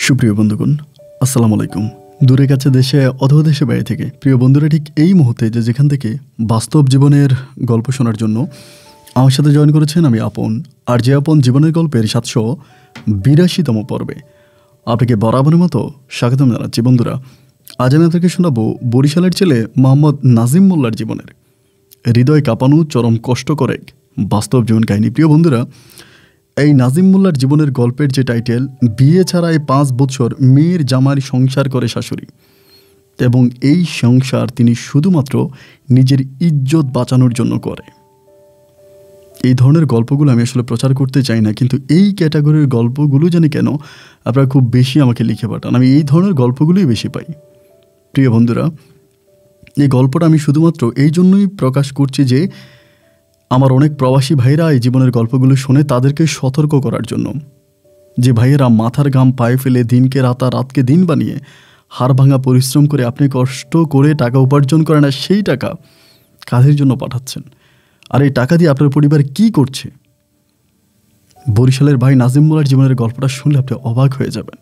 সুপ্রিয় বন্ধুগণ, আসসালামু আলাইকুম। দূরে কাছে দেশে অথবা দেশে বাইরে থেকে প্রিয় বন্ধুরা ঠিক এই মুহূর্তে যেখান থেকে বাস্তব জীবনের গল্প শোনার জন্য আমার সাথে জয়েন করেছেন আমি আপন। আর যে আপন জীবনের গল্পের 782তম পর্বে আপনাকে বরাবরের মতো স্বাগতম জানাচ্ছি। বন্ধুরা, আজ আমি আপনাকে শোনাবো বরিশালের ছেলে মোহাম্মদ নাজিম মোল্লার জীবনের হৃদয় কাঁপানো চরম কষ্টকর এক বাস্তব জীবন কাহিনী। প্রিয় বন্ধুরা, এই নাজিম মোল্লার জীবনের গল্পের যে টাইটেল, বিয়ে ছাড়াই 5 বছর মেয়ের জামাই সংসার করে শাশুড়ি, এবং এই সংসার তিনি শুধুমাত্র নিজের ইজ্জত বাঁচানোর জন্য করে। এই ধরনের গল্পগুলো আমি আসলে প্রচার করতে চাই না, কিন্তু এই ক্যাটাগরির গল্পগুলো জানি কেন আপনারা খুব বেশি আমাকে লিখে পাঠান। আমি এই ধরনের গল্পগুলোই বেশি পাই। প্রিয় বন্ধুরা, এই গল্পটা আমি শুধুমাত্র এই জন্যই প্রকাশ করছি যে আমার অনেক প্রবাসী ভাইরা এই জীবনের গল্পগুলো শুনে তাদেরকে সতর্ক করার জন্য, যে ভাইয়েরা মাথার ঘাম পায়ে ফেলে দিনকে রাত আর রাতকে দিন বানিয়ে হাড় ভাঙা পরিশ্রম করে আপনি কষ্ট করে টাকা উপার্জন করেন, না সেই টাকা কাজের জন্য পাঠাচ্ছেন, আর এই টাকা দিয়ে আপনার পরিবার কি করছে। বরিশালের ভাই নাজিম মোল্লার জীবনের গল্পটা শুনলে আপনি অবাক হয়ে যাবেন।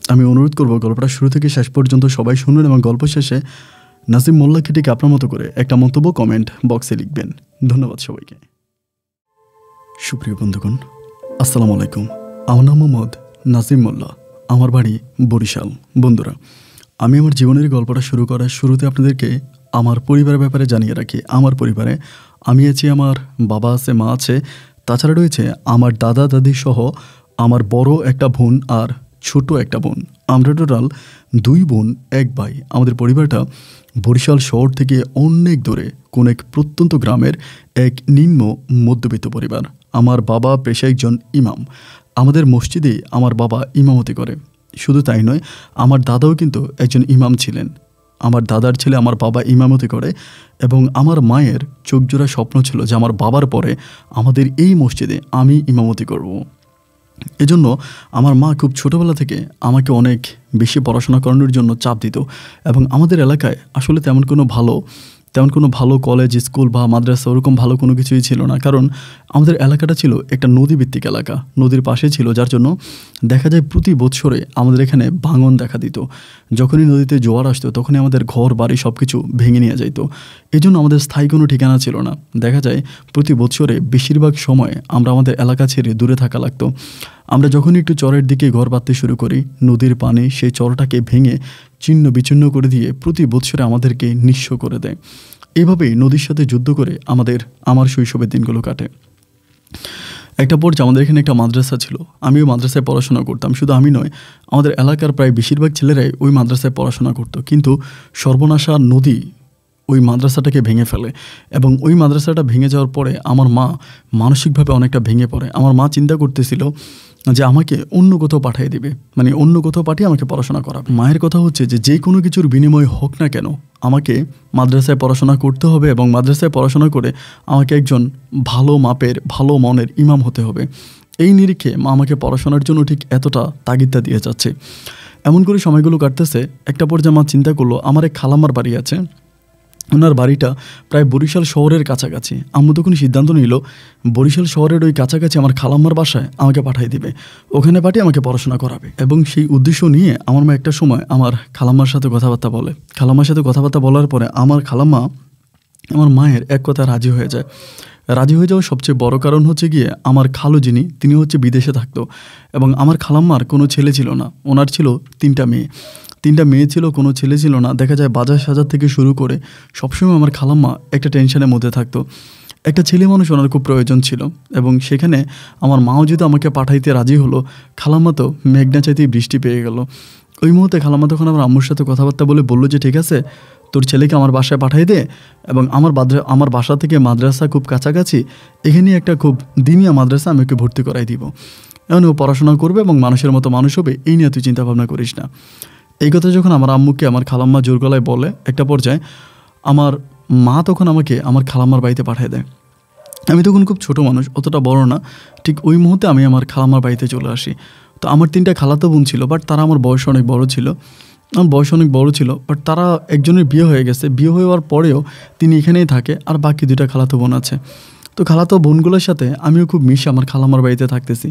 আমি অনুরোধ করব গল্পটা শুরু থেকে শেষ পর্যন্ত সবাই শুনুন, এবং গল্প শেষে নাজিম মোল্লাকে ঠিক আপনার মতো করে একটা মন্তব্য কমেন্ট বক্সে লিখবেন। ধন্যবাদ সবাইকে। সুপ্রিয় বন্ধুগণ, আসসালামু আলাইকুম। আমার নাম মোহাম্মদ নাজিম মোল্লা, আমার বাড়ি বরিশাল। বন্ধুরা, আমি আমার জীবনের গল্পটা শুরু করার শুরুতে আপনাদেরকে আমার পরিবারের ব্যাপারে জানিয়ে রাখি। আমার পরিবারে আমি আছি, আমার বাবা আছে, মা আছে, তাছাড়া রয়েছে আমার দাদা দাদি সহ আমার বড় একটা বোন আর ছোট একটা বোন। আমরা টোটাল 2 বোন 1 ভাই। আমাদের পরিবারটা বরিশাল শহর থেকে অনেক দূরে কোন এক প্রত্যন্ত গ্রামের এক নিম্ন মধ্যবিত্ত পরিবার। আমার বাবা পেশায় একজন ইমাম। আমাদের মসজিদে আমার বাবা ইমামতি করে। শুধু তাই নয়, আমার দাদাও কিন্তু একজন ইমাম ছিলেন। আমার দাদার ছেলে আমার বাবা ইমামতি করে, এবং আমার মায়ের চোখজোড়া স্বপ্ন ছিল যে আমার বাবার পরে আমাদের এই মসজিদে আমি ইমামতি করব। এজন্য আমার মা খুব ছোটোবেলা থেকে আমাকে অনেক বেশি পড়াশোনা করানোর জন্য চাপ দিত। এবং আমাদের এলাকায় আসলে তেমন কোনো ভালো কলেজ, স্কুল বা মাদ্রাসা ওরকম ভালো কোনো কিছুই ছিল না, কারণ আমাদের এলাকাটা ছিল একটা নদীভিত্তিক এলাকা, নদীর পাশে ছিল, যার জন্য দেখা যায় প্রতি বৎসরে আমাদের এখানে ভাঙন দেখা দিত। যখনই নদীতে জোয়ার আসতো তখনই আমাদের ঘর বাড়ি সব কিছু ভেঙে নিয়ে যাইতো। এই জন্য আমাদের স্থায়ী কোনো ঠিকানা ছিল না। দেখা যায় প্রতি বৎসরে বেশিরভাগ সময় আমরা আমাদের এলাকা ছেড়ে দূরে থাকা লাগতো। আমরা যখনই একটু চরের দিকে ঘর বাঁধতে শুরু করি, নদীর পানি সেই চরটাকে ভেঙে ছিন্ন বিচ্ছিন্ন করে দিয়ে প্রতি বৎসরে আমাদেরকে নিঃস্ব করে দেয়। এভাবেই নদীর সাথে যুদ্ধ করে আমার শৈশবের দিনগুলো কাটে। একটা পর্যায়ে আমাদের এখানে একটা মাদ্রাসা ছিল। আমিও মাদ্রাসায় পড়াশোনা করতাম। শুধু আমি নয়, আমাদের এলাকার প্রায় বেশিরভাগ ছেলেরাই ওই মাদ্রাসায় পড়াশোনা করতো। কিন্তু সর্বনাশা নদী ওই মাদ্রাসাটাকে ভেঙে ফেলে, এবং ওই মাদ্রাসাটা ভেঙে যাওয়ার পরে আমার মা মানসিকভাবে অনেকটা ভেঙে পড়ে। আমার মা চিন্তা করতেছিল যে আমাকে অন্য কোথাও পাঠিয়ে দিবে, মানে অন্য কোথাও পাঠিয়ে আমাকে পড়াশোনা করাবে। মায়ের কথা হচ্ছে যে কোনো কিছুর বিনিময় হোক না কেন আমাকে মাদ্রাসায় পড়াশোনা করতে হবে, এবং মাদ্রাসায় পড়াশোনা করে আমাকে একজন ভালো মাপের ভালো মনের ইমাম হতে হবে। এই নিরিখে মা আমাকে পড়াশোনার জন্য ঠিক এতটা তাগিদা দিয়ে যাচ্ছে। এমন করে সময়গুলো কাটতেছে। একটা পর্যায়ে মা চিন্তা করলো, আমার এক খালাম্মার বাড়ি আছে, ওনার বাড়িটা প্রায় বরিশাল শহরের কাছাকাছি। আম্মু তখন সিদ্ধান্ত নিল বরিশাল শহরের ওই কাছাকাছি আমার খালাম্মার বাসায় আমাকে পাঠিয়ে দিবে, ওখানে পাঠিয়ে আমাকে পড়াশোনা করাবে। এবং সেই উদ্দেশ্য নিয়ে আমার মা একটা সময় আমার খালাম্মার সাথে কথাবার্তা বলে। খালাম্মার সাথে কথাবার্তা বলার পরে আমার খালাম্মা আমার মায়ের এক কথা রাজি হয়ে যায়। রাজি হয়ে যাওয়ার সবচেয়ে বড় কারণ হচ্ছে গিয়ে আমার খালু যিনি, তিনি হচ্ছে বিদেশে থাকতো, এবং আমার খালাম্মার কোনো ছেলে ছিল না। ওনার ছিল 3টা মেয়ে ছিল, কোনো ছেলে ছিল না। দেখা যায় বাজার সাজার থেকে শুরু করে সবসময় আমার খালাম্মা একটা টেনশনের মধ্যে থাকতো। একটা ছেলে মানুষ ওনার খুব প্রয়োজন ছিল, এবং সেখানে আমার মাও যদি আমাকে পাঠাইতে রাজি হলো, খালাম্মা তো মেঘনা চাইতেই বৃষ্টি পেয়ে গেল। ওই মুহূর্তে খালাম্মা তখন আমার আম্মুর সাথে কথাবার্তা বললো যে ঠিক আছে, তোর ছেলেকে আমার বাসায় পাঠাই দে, এবং আমার বাসা থেকে মাদ্রাসা খুব কাছাকাছি, এখানে একটা খুব দিনিয়া মাদ্রাসা আমি ওকে ভর্তি করাই দিব। এখন ও পড়াশোনা করবে এবং মানুষের মতো মানুষ হবে, এই নিয়ে তুই চিন্তা ভাবনা করিস না। এই কথা যখন আমার আম্মুকে আমার খালাম্মা জোর গলায় বলে, একটা পর্যায়ে আমার মা তখন আমাকে আমার খালাম্মার বাড়িতে পাঠিয়ে দেয়। আমি তখন খুব ছোট মানুষ, অতটা বড় না। ঠিক ওই মুহূর্তে আমি আমার খালাম্মার বাড়িতে চলে আসি। তো আমার 3টা খালাতো বোন ছিল, বাট তারা আমার বয়স অনেক বড় ছিল। বাট তারা একজনের বিয়ে হয়ে গেছে। বিয়ে হয়ে যাওয়ার পরেও তিনি এখানেই থাকে, আর বাকি 2টা খালাতো বোন আছে। তো খালাতো বোনগুলোর সাথে আমিও খুব মিশে আমার খালাম্মার বাড়িতে থাকতেছি।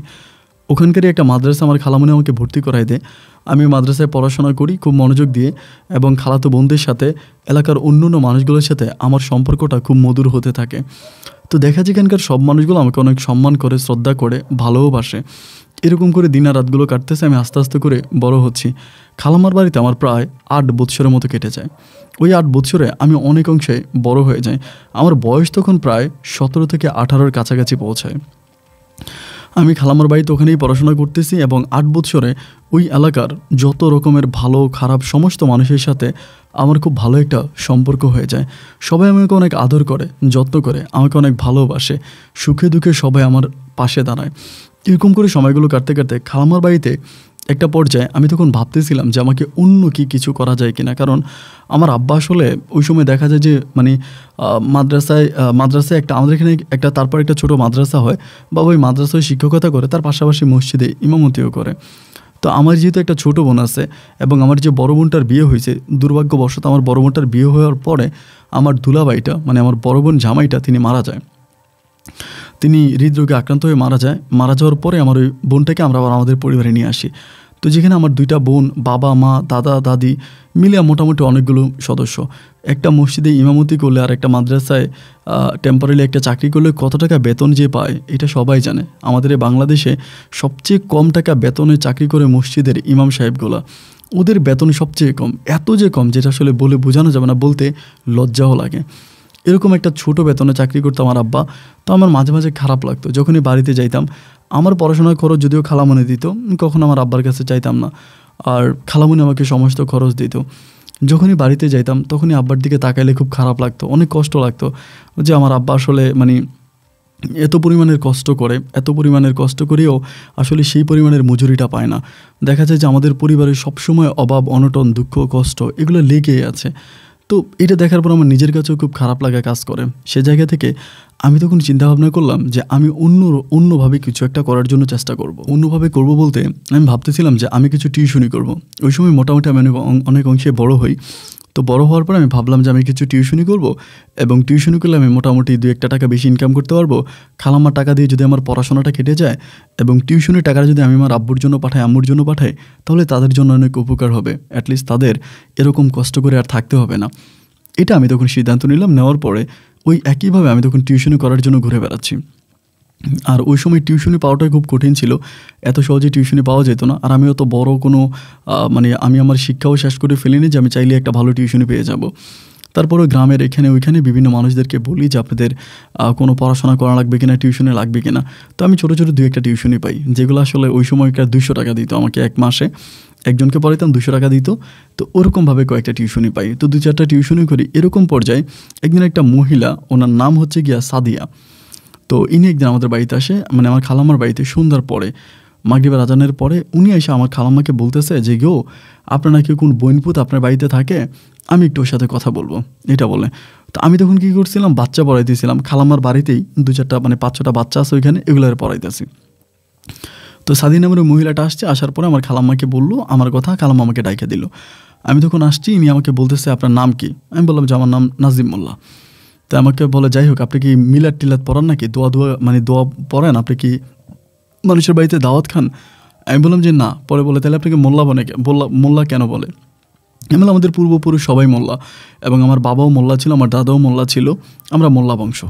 ওখানকারই একটা মাদ্রাসা আমার খালামণি আমাকে ভর্তি করায় দেয়। আমি মাদ্রাসায় পড়াশোনা করি খুব মনোযোগ দিয়ে, এবং খালাতো বোনদের সাথে, এলাকার অন্য মানুষগুলোর সাথে আমার সম্পর্কটা খুব মধুর হতে থাকে। তো দেখা যায় এখানকার সব মানুষগুলো আমাকে অনেক সম্মান করে, শ্রদ্ধা করে, ভালোবাসে। এরকম করে দিন আর রাতগুলো কাটতেছে, আমি আস্তে আস্তে করে বড় হচ্ছি। খালাম্মার বাড়িতে আমার প্রায় 8 বৎসরের মতো কেটে যায়। ওই 8 বৎসরে আমি অনেক অংশে বড় হয়ে যাই। আমার বয়স তখন প্রায় 17 থেকে 18-র কাছাকাছি পৌঁছায়। আমি খালাম্মার বাড়িতে ওখানেই পড়াশোনা করতেছি, এবং 8 বৎসরে ওই এলাকার যত রকমের ভালো খারাপ সমস্ত মানুষের সাথে আমার খুব ভালো একটা সম্পর্ক হয়ে যায়। সবাই আমাকে অনেক আদর করে, যত্ন করে, আমাকে অনেক ভালোবাসে। সুখে দুঃখে সবাই আমার পাশে দাঁড়ায়। এরকম করে সময়গুলো কাটতে কাটতে খালাম্মার বাড়িতে একটা পর্যায়ে আমি তখন ভাবতেছিলাম যে আমাকে অন্য কিছু করা যায় কিনা। কারণ আমার আব্বা আসলে ওই সময় দেখা যায় যে মানে মাদ্রাসায় একটা, আমাদের এখানে একটা, তারপর একটা ছোটো মাদ্রাসা হয়, বাবা ওই মাদ্রাসায় শিক্ষকতা করে, তার পাশাপাশি মসজিদে ইমামতিও করে। তো আমার যেহেতু একটা ছোটো বোন আছে, এবং আমার যে বড় বোনটার বিয়ে হয়েছে, দুর্ভাগ্যবশত আমার বড় বোনটার বিয়ে হওয়ার পরে আমার দুলাভাইটা, মানে আমার বড় বোন জামাইটা, তিনি মারা যায়। তিনি হৃদরোগে আক্রান্ত হয়ে মারা যায়। মারা যাওয়ার পরে আমার ওই বোনটাকে আমরা আবার আমাদের পরিবারে নিয়ে আসি। তো যেখানে আমার 2টা বোন, বাবা মা, দাদা দাদি মিলে মোটামুটি অনেকগুলো সদস্য, একটা মসজিদে ইমামতি করলে আর একটা মাদ্রাসায় টেম্পোরারি একটা চাকরি করলে কত টাকা বেতন যে পায় এটা সবাই জানে। আমাদের এই বাংলাদেশে সবচেয়ে কম টাকা বেতনে চাকরি করে মসজিদের ইমাম সাহেবগুলা, ওদের বেতন সবচেয়ে কম। এত যে কম যেটা আসলে বলে বোঝানো যাবে না, বলতে লজ্জাও লাগে। এরকম একটা ছোটো বেতনে চাকরি করতো আমার আব্বা। তো আমার মাঝে মাঝে খারাপ লাগতো যখনই বাড়িতে যাইতাম। আমার পড়াশোনার খরচ যদিও খালামণি দিত, কখনো আমার আব্বার কাছে চাইতাম না, আর খালামণি আমাকে সমস্ত খরচ দিত। যখনই বাড়িতে যাইতাম তখনই আব্বার দিকে তাকাইলে খুব খারাপ লাগতো, অনেক কষ্ট লাগতো যে আমার আব্বা আসলে মানে এত পরিমাণের কষ্ট করেও আসলে সেই পরিমাণের মজুরিটা পায় না। দেখা যায় যে আমাদের পরিবারে সবসময় অভাব, অনটন, দুঃখ, কষ্ট এগুলো লেগেই আছে। তো এটা দেখার পর আমার নিজের কাছেও খুব খারাপ লাগা কাজ করে। সে জায়গা থেকে আমি তখন চিন্তাভাবনা করলাম যে আমি অন্যভাবে কিছু একটা করার জন্য চেষ্টা করব। অন্যভাবে করব বলতে আমি ভাবতেছিলাম যে আমি কিছু টিউশনি করব। ওই সময় মোটামুটি আমি অনেক অংশে বড় হই। তো বড় হওয়ার পর আমি ভাবলাম যে আমি কিছু টিউশনি করব, এবং টিউশনি করলে আমি মোটামুটি 2-1 টাকা বেশি ইনকাম করতে পারবো। খালাম্মার টাকা দিয়ে যদি আমার পড়াশোনাটা কেটে যায়, এবং টিউশনির টাকাটা যদি আমি আমার আব্বুর জন্য পাঠাই, আম্মুর জন্য পাঠাই, তাহলে তাদের জন্য অনেক উপকার হবে। অ্যাটলিস্ট তাদের এরকম কষ্ট করে আর থাকতে হবে না। এটা আমি তখন সিদ্ধান্ত নিলাম। নেওয়ার পরে ওই একইভাবে আমি তখন টিউশনি করার জন্য ঘুরে বেড়াচ্ছি। আর ওই সময় টিউশনি পাওয়াটাই খুব কঠিন ছিল, এত সহজে টিউশনি পাওয়া যেত না। আর আমি অত বড় কোনো মানে আমি আমার শিক্ষাও শেষ করে ফেলিনি যে আমি চাইলে একটা ভালো টিউশনি পেয়ে যাব। তারপরে গ্রামের এখানে ওইখানে বিভিন্ন মানুষদেরকে বলি যে আপনাদের কোনো পড়াশোনা করা লাগবে কিনা, টিউশনে লাগবে কিনা। তো আমি ছোটো ছোটো 2-1টা টিউশনি পাই, যেগুলো আসলে ওই সময়কার 200 টাকা দিত আমাকে এক মাসে। একজনকে পড়াইতাম 200 টাকা দিত। তো ওরকমভাবে কয়েকটা টিউশনি পাই। তো 2-4টা টিউশনি করি। এরকম পর্যায়ে একদিন একটা মহিলা, ওনার নাম হচ্ছে গিয়া সাদিয়া। তো ইনি একদিন আমাদের বাড়িতে আসে, মানে আমার খালাম্মার বাড়িতে সন্ধ্যার পরে, মাগরিবের আজানের পরে উনি এসে আমার খালাম্মাকে বলতেছে যে গো, আপনার নাকি কোন বোনপুত আপনার বাড়িতে থাকে, আমি একটু ওর সাথে কথা বলবো, এটা বলে। তো আমি তখন কী করছিলাম, বাচ্চা পড়াইতেছিলাম। খালাম্মার বাড়িতেই 2-4টা মানে 5-6টা বাচ্চা আছে ওইখানে, এগুলো পড়াইতেছি। তো সাদিয়া নামের ওই মহিলাটা আসছে, আসার পরে আমার খালাম্মাকে বললো আমার কথা, খালাম্মা আমাকে ডাইকা দিল। আমি তখন আসছি, ইনি আমাকে বলতেছে আপনার নাম কি? আমি বললাম যে আমার নাম নাজিম মোল্লা। তো আমাকে বলে যাই হোক, আপনি কি মিলাদ টিলাদ পড়ান নাকি, দোয়া পড়েন, আপনি কি মানুষের বাড়িতে দাওয়াত খান? আমি বললাম যে না। পরে বলে তাহলে আপনাকে মোল্লা কেন বলে? আমি বললাম আমাদের পূর্বপুরুষ সবাই মোল্লা, এবং আমার বাবাও মোল্লা ছিল, আমার দাদাও মোল্লা ছিল, আমরা মোল্লা বংশ।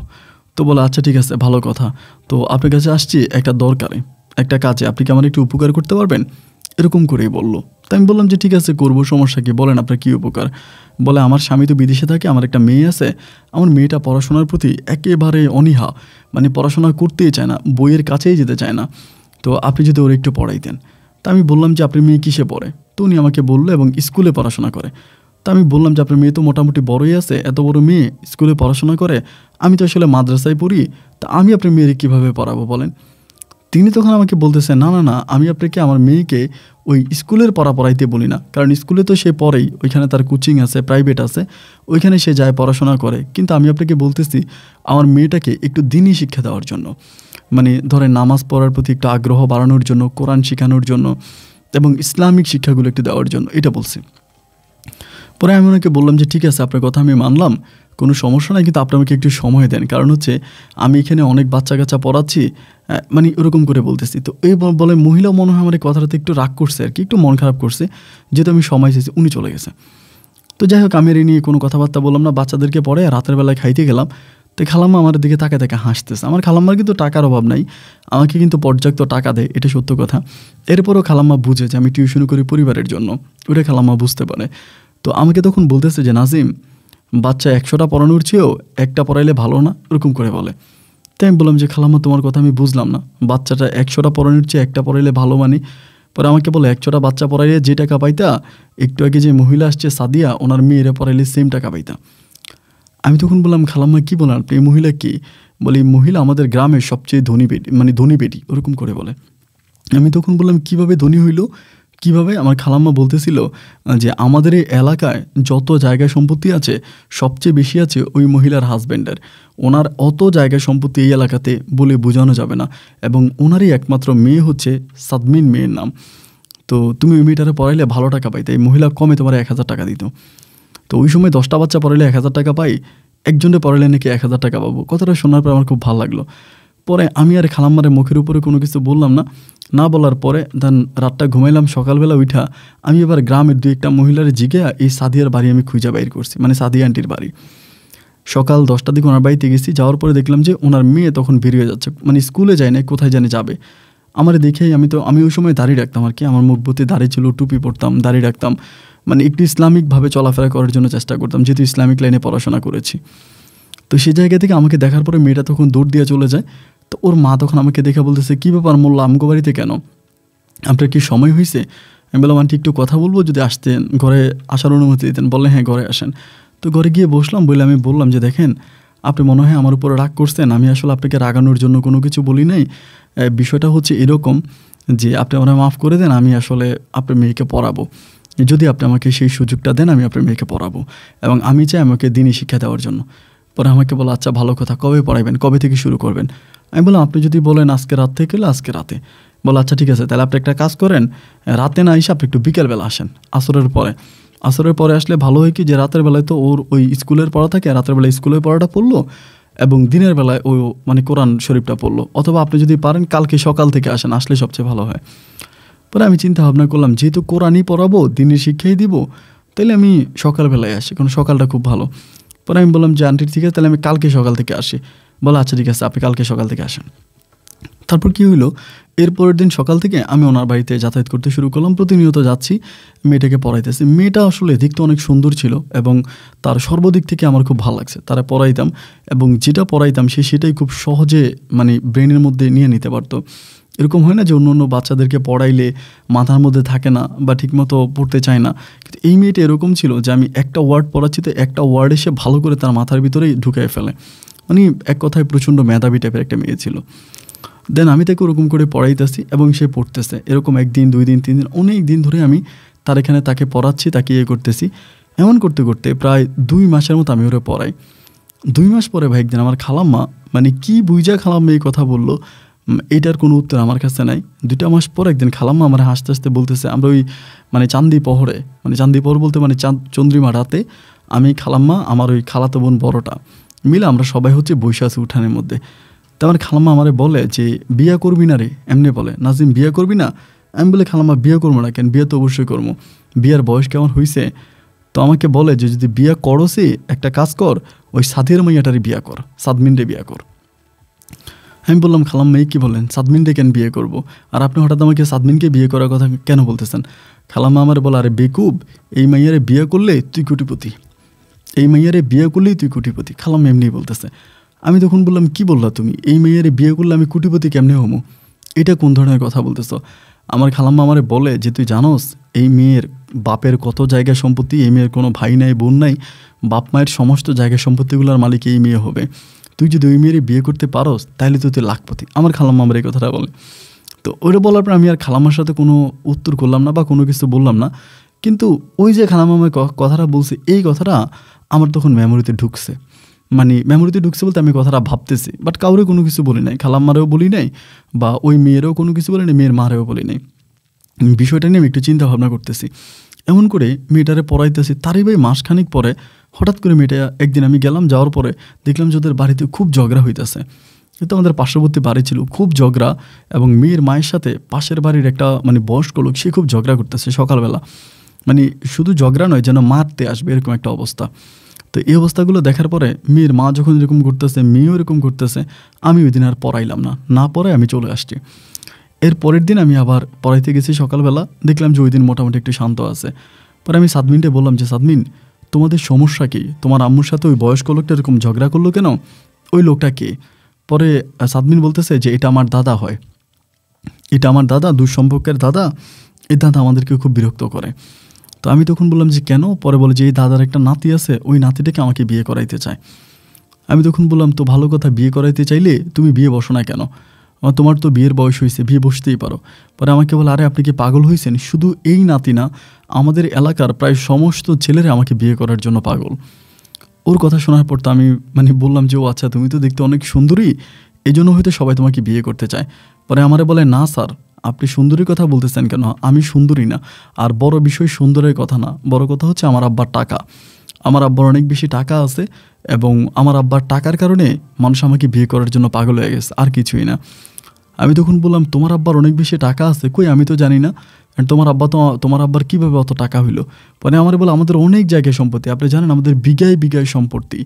তো বলে আচ্ছা ঠিক আছে, ভালো কথা। তো আপনার কাছে আসছি একটা দরকারে, একটা কাজে, আপনি কি আমার একটু উপকার করতে পারবেন? এরকম করেই বললো। তো আমি বললাম যে ঠিক আছে করবো, সমস্যা কি, বলেন আপনার কী উপকার। বলে আমার স্বামী তো বিদেশে থাকে, আমার একটা মেয়ে আছে, আমার মেয়েটা পড়াশোনার প্রতি একেবারে অনীহা, মানে পড়াশোনা করতেই চায় না, বইয়ের কাছেই যেতে চায় না। তো আপনি যদি ওর একটু পড়াইতেন। তা আমি বললাম যে আপনার মেয়ে কিসে পড়ে? তো উনি আমাকে বললো এবং স্কুলে পড়াশোনা করে। তা আমি বললাম যে আপনার মেয়ে তো মোটামুটি বড়ই আছে, এত বড় মেয়ে স্কুলে পড়াশোনা করে, আমি তো আসলে মাদ্রাসায় পড়ি, তা আমি আপনার মেয়ের কীভাবে পড়াবো বলেন? তিনি তখন আমাকে বলতেছে না না না, আমি আপনাকে আমার মেয়েকে ওই স্কুলের পড়াইতে বলি না, কারণ স্কুলে তো সে পড়েই, ওইখানে তার কোচিং আছে, প্রাইভেট আছে, ওইখানে সে যায় পড়াশোনা করে। কিন্তু আমি আপনাকে বলতেছি আমার মেয়েটাকে একটু দিনই শিক্ষা দেওয়ার জন্য, মানে ধরে নামাজ পড়ার প্রতি একটু আগ্রহ বাড়ানোর জন্য, কোরআন শেখানোর জন্য, এবং ইসলামিক শিক্ষাগুলো একটু দেওয়ার জন্য, এটা বলছি। পরে আমি ওনাকে বললাম যে ঠিক আছে আপনার কথা আমি মানলাম, কোনো সমস্যা নাই, কিন্তু আপনি আমাকে একটু সময় দেন, কারণ হচ্ছে আমি এখানে অনেক বাচ্চা কাচ্চা পড়াচ্ছি, মানে ওরকম করে বলতেছি। তো এই বলে মহিলা মনে হয় আমার এই কথাটাতে একটু রাগ করছে আর কি, একটু মন খারাপ করছে, যেহেতু আমি সময় চেয়েছি, উনি চলে গেছে। তো যাই হোক, আমি এই নিয়ে কোনো কথাবার্তা বললাম না। বাচ্চাদেরকে পরে রাতের বেলায় খাইতে গেলাম, তো খালাম্মা আমার দিকে তাকে তাকে হাসতেছে। আমার খালাম্মার কিন্তু টাকার অভাব নাই, আমাকে কিন্তু পর্যাপ্ত টাকা দেয়, এটা সত্য কথা। এরপরও খালাম্মা বুঝে যে আমি টিউশন করি পরিবারের জন্য, ওটা খালাম্মা বুঝতে পারে। তো আমাকে তখন বলতেছে যে নাজিম, বাচ্চা 100টা পড়ানোর চেয়েও একটা পড়াইলে ভালো না, ওরকম করে বলে। তাই আমি বললাম যে খালাম্মা তোমার কথা আমি বুঝলাম না, বাচ্চাটা 100টা পড়ানোর চেয়ে একটা পড়াইলে ভালো মানে? পরে আমাকে বলে 100টা বাচ্চা পড়াইলে যে টাকা পাইতা, একটু আগে যে মহিলা আসছে সাদিয়া, ওনার মেয়েরা পড়াইলে সেম টাকা পাইতা। আমি তখন বললাম খালাম্মা কী বলেন আপনি, এই মহিলা কি? বলি মহিলা আমাদের গ্রামের সবচেয়ে ধনী বেটি, মানে ধনী বেটি, ওরকম করে বলে। আমি তখন বললাম কিভাবে ধনী হইল, কিভাবে? আমার খালাম্মা বলতেছিল যে আমাদের এই এলাকায় যত জায়গা সম্পত্তি আছে সবচেয়ে বেশি আছে ওই মহিলার হাজব্যান্ডের, ওনার অত জায়গা সম্পত্তি এই এলাকাতে বলে বোঝানো যাবে না, এবং ওনারই একমাত্র মেয়ে হচ্ছে সাদমিন মেয়ের নাম। তো তুমি ওই মেয়েটারে পড়াইলে ভালো টাকা পাইতে, এই মহিলা কমে তোমার 1000 টাকা দিত। তো ওই সময় 10টা বাচ্চা পড়াইলে 1000 টাকা পাই, একজনে পড়াইলে নাকি 1000 টাকা পাবো। কথাটা শোনার পর আমার খুব ভালো লাগলো। পরে আমি আর খালাম্মারে মুখের উপরে কোনো কিছু বললাম না। না বলার পরে দেন রাতটা ঘুমাইলাম, সকালবেলা উঠা আমি এবার গ্রামের 2-1টা মহিলার জিজ্ঞা এই সাদিয়ার বাড়ি আমি খুঁজে বাইর করছি, মানে সাদিয়া আন্টির বাড়ি। সকাল 10টার দিকে ওনার বাড়িতে গেছি, যাওয়ার পরে দেখলাম যে ওনার মেয়ে তখন বেরিয়ে যাচ্ছে, মানে স্কুলে যায় না, কোথায় জানি যাবে। আমার দেখেই আমি ওই সময় দাড়ি রাখতাম আর কি, আমার মুখ ভর্তি দাড়ি ছিল, টুপি পরতাম, দাড়ি রাখতাম, মানে একটু ইসলামিকভাবে চলাফেরা করার জন্য চেষ্টা করতাম, যেহেতু ইসলামিক লাইনে পড়াশোনা করেছি। তো সেই জায়গা থেকে আমাকে দেখার পরে মেয়েটা তখন দৌড় দিয়ে চলে যায়। তো ওর মা তখন আমাকে দেখে বলতেছে কী ব্যাপার মোল্লা, আমগো বাড়িতে কেন, আপনার কি সময় হয়েছে? আমি বললাম আন্টি একটু কথা বলবো, যদি আসতেন ঘরে আসার অনুমতি দিতেন। বললেন হ্যাঁ ঘরে আসেন। তো ঘরে গিয়ে বসলাম, বলে আমি বললাম যে দেখেন আপনি মনে হয় আমার উপরে রাগ করছেন, আমি আসলে আপনাকে রাগানোর জন্য কোনো কিছু বলি নাই, বিষয়টা হচ্ছে এরকম যে আপনি আমার মাফ করে দেন, আমি আসলে আপনার মেয়েকে পড়াবো, যদি আপনি আমাকে সেই সুযোগটা দেন আমি আপনার মেয়েকে পড়াবো, এবং আমি চাই আমাকে দিনই শিক্ষা দেওয়ার জন্য। পরে আমাকে বলো আচ্ছা ভালো কথা, কবে পড়াইবেন, কবে থেকে শুরু করবেন? আমি বললাম আপনি যদি বলেন আজকে রাত থেকে হলে আজকে রাতে। বলো আচ্ছা ঠিক আছে, তাহলে আপনি একটা কাজ করেন, রাতে না এসে আপনি একটু বিকেলবেলা আসেন, আসরের পরে। আসরের পরে আসলে ভালো হয় কি, যে রাতের বেলায় তো ওর ওই স্কুলের পড়া থাকে, রাতের বেলায় স্কুলের পড়াটা পড়লো, এবং দিনের বেলায় ও মানে কোরআন শরীফটা পড়লো। অথবা আপনি যদি পারেন কালকে সকাল থেকে আসেন, আসলে সবচেয়ে ভালো হয়। পরে আমি চিন্তা ভাবনা করলাম যেহেতু কোরআনই পড়াবো, দিনের শিক্ষাই দিব, তাহলে আমি সকালবেলায় আসি, কারণ সকালটা খুব ভালো। পরে আমি বললাম যে আন্টি ঠিক আছে, তাহলে আমি কালকে সকাল থেকে আসি। বলো আচ্ছা ঠিক আছে, আপনি কালকে সকাল থেকে আসেন। তারপর কী হইলো, এরপরের দিন সকাল থেকে আমি ওনার বাড়িতে যাতায়াত করতে শুরু করলাম, প্রতিনিয়ত যাচ্ছি, মেয়েটাকে পড়াইতেছি। মেয়েটা আসলে দেখতে অনেক সুন্দর ছিল, এবং তার সর্বদিক থেকে আমার খুব ভালো লাগছে। তারা পড়াইতাম, এবং যেটা পড়াইতাম সেটাই খুব সহজে মানে ব্রেনের মধ্যে নিয়ে নিতে পারতো। এরকম হয় না যে অন্য অন্য বাচ্চাদেরকে পড়াইলে মাথার মধ্যে থাকে না বা ঠিকমতো পড়তে চায় না, কিন্তু এই মেয়েটা এরকম ছিল যে আমি একটা ওয়ার্ড পড়াচ্ছি তো একটা ওয়ার্ড এসে ভালো করে তার মাথার ভিতরেই ঢুকিয়ে ফেলে, মানে এক কথায় প্রচণ্ড মেধাবী টাইপের একটা মেয়ে ছিল। দেন আমি তাকে ওরকম করে পড়াইতেছি এবং সে পড়তেছে, এরকম 1 দিন 2 দিন 3 দিন অনেক দিন ধরে আমি তার এখানে তাকে পড়াচ্ছি, তাকে করতেছি। এমন করতে করতে প্রায় 2 মাসের মতো আমি ওরা পড়াই। 2 মাস পরে ভাই একদিন আমার খালাম্মা, মানে কি বুঝা খালাম্মা এই কথা বললো, এইটার কোনো উত্তর আমার কাছে নাই। 2টা মাস পর একদিন খালাম্মা আমার হাসতে হাসতে বলতেছে, আমরা ওই মানে চান্দি পহরে, মানে চান্দি পহর বলতে মানে চন্দ্রিমা রাতে, আমি খালাম্মা আমার ওই খালাতো বোন বড়টা মিলে আমরা সবাই হচ্ছে বসে আছি উঠানের মধ্যে। তো আমার খালাম্মা আমারে বলে যে বিয়া করবি না রে, এমনি বলে নাজিম বিয়া করবি না? আমি বলে খালাম্মা বিয়ে করবো না কেন, বিয়ে তো অবশ্যই করবো, বিয়ার বয়স কেমন হয়েছে? তো আমাকে বলে যে যদি বিয়া করছি একটা কাজ কর, ওই সাদের মাইয়াটারে বিয়া কর, সাদমিনরে বিয়া কর। আমি বললাম খালাম্মা এই কী বলেন, সাদমিনরে কেন বিয়ে করব? আর আপনি হঠাৎ আমাকে সাদমিনকে বিয়ে করার কথা কেন বলতেছেন? খালাম্মা আমার বলে আরে বেকুব, এই মাইয়ারে বিয়ে করলে তুই কোটিপতি, এই মাইয়ারে বিয়ে করলেই তুই কোটিপতি। খালাম্মা এমনি বলতেছে। আমি তখন বললাম কি বললা তুমি, এই মেয়েরে বিয়ে করলে আমি কোটিপতি কেমনে হমো, এটা কোন ধরনের কথা বলতেছো? আমার খালাম্মা আমারে বলে যে তুই জানোস এই মেয়ের বাপের কত জায়গা সম্পত্তি, এই মেয়ের কোনো ভাই নাই বোন নাই, বাপ মায়ের সমস্ত জায়গা সম্পত্তিগুলোর মালিক এই মেয়ে হবে, তুই যদি ওই মেয়েরে বিয়ে করতে পারোস তাহলে তো তুই লাখপতি। আমার খালাম্মা আমার এই কথাটা বলে। তো ওইটা বলার পর আমি আর খালাম্মার সাথে কোনো উত্তর করলাম না বা কোনো কিছু বললাম না, কিন্তু ওই যে খালাম্মা আমার কথাটা বলছে এই কথাটা আমার তখন মেমোরিতে ঢুকছে। মানে মেমোরিতে ঢুকছে বলতে আমি কথাটা ভাবতেছি, বাট কাউরে কোনো কিছু বলি নাই, খালাম্মারেও বলি নাই বা ওই মেয়েরও কোনো কিছু বলি নাই, মেয়ের মারেও বলি নাই। বিষয়টা নিয়ে আমি একটু চিন্তা ভাবনা করতেছি। এমন করে মেয়েটারে পড়াইতেছি, তারই ভাই মাসখানিক পরে হঠাৎ করে মেয়েটা একদিন আমি গেলাম, যাওয়ার পরে দেখলাম যে ওদের বাড়িতে খুব ঝগড়া হইতেছে। কিন্তু আমাদের পার্শ্ববর্তী বাড়ি ছিল, খুব ঝগড়া, এবং মেয়ের মায়ের সাথে পাশের বাড়ির একটা বয়স্ক লোক, সে খুব ঝগড়া করতেছে সকালবেলা। শুধু ঝগড়া নয়, যেন মারতে আসবে এরকম একটা অবস্থা। তো এই অবস্থাগুলো দেখার পরে মেয়ের মা যখন এরকম করতেছে, মেয়েও এরকম করতেছে, আমি ওই দিন আর পড়াইলাম না, না পড়াই আমি চলে আসছি। এর পরের দিন আমি আবার পড়াইতে গেছি সকালবেলা, দেখলাম যে ওই দিন মোটামুটি একটু শান্ত আছে। পরে আমি সাদমিনকে বললাম যে সাদমিন, তোমাদের সমস্যা কী? তোমার আম্মুর সাথে ওই বয়স্ক লোকটা এরকম ঝগড়া করলো কেন? ওই লোকটা কে? পরে সাদমিন বলতেছে যে এটা আমার দাদা হয়, এটা আমার দাদা, দুঃসম্পর্কের দাদা। এই দাদা আমাদেরকে খুব বিরক্ত করে। তো আমি তখন বললাম যে কেন? পরে বলে যে এই দাদার একটা নাতি আছে, ওই নাতিটাকে আমাকে বিয়ে করাইতে চায়। আমি তখন বললাম তো ভালো কথা, বিয়ে করাইতে চাইলে তুমি বিয়ে বসো না কেন? তোমার তো বিয়ের বয়স হয়েছে, বিয়ে বসতেই পারো। পরে আমাকে বলে আরে আপনি কি পাগল হয়েছেন? শুধু এই নাতি না, আমাদের এলাকার প্রায় সমস্ত ছেলেরা আমাকে বিয়ে করার জন্য পাগল। ওর কথা শোনার পর তো আমি বললাম যে ও আচ্ছা, তুমি তো দেখতে অনেক সুন্দরী, এই জন্য হয়তো সবাই তোমাকে বিয়ে করতে চায়। পরে আমারে বলে না স্যার, আপনি সুন্দরীর কথা বলতেছেন কেন? আমি সুন্দরী না, আর বড় বিষয় সুন্দরের কথা না, বড় কথা হচ্ছে আমার আব্বার টাকা। আমার আব্বার অনেক বেশি টাকা আছে, এবং আমার আব্বার টাকার কারণে মানুষ আমাকে বিয়ে করার জন্য পাগল হয়ে গেছে, আর কিছুই না। আমি তখন বললাম তোমার আব্বার অনেক বেশি টাকা আছে? কই, আমি তো জানি না। তোমার আব্বার কীভাবে অত টাকা হইলো? পরে আমার বলে আমাদের অনেক জায়গায় সম্পত্তি, আপনি জানেন আমাদের বিঘায় বিঘায় সম্পত্তি,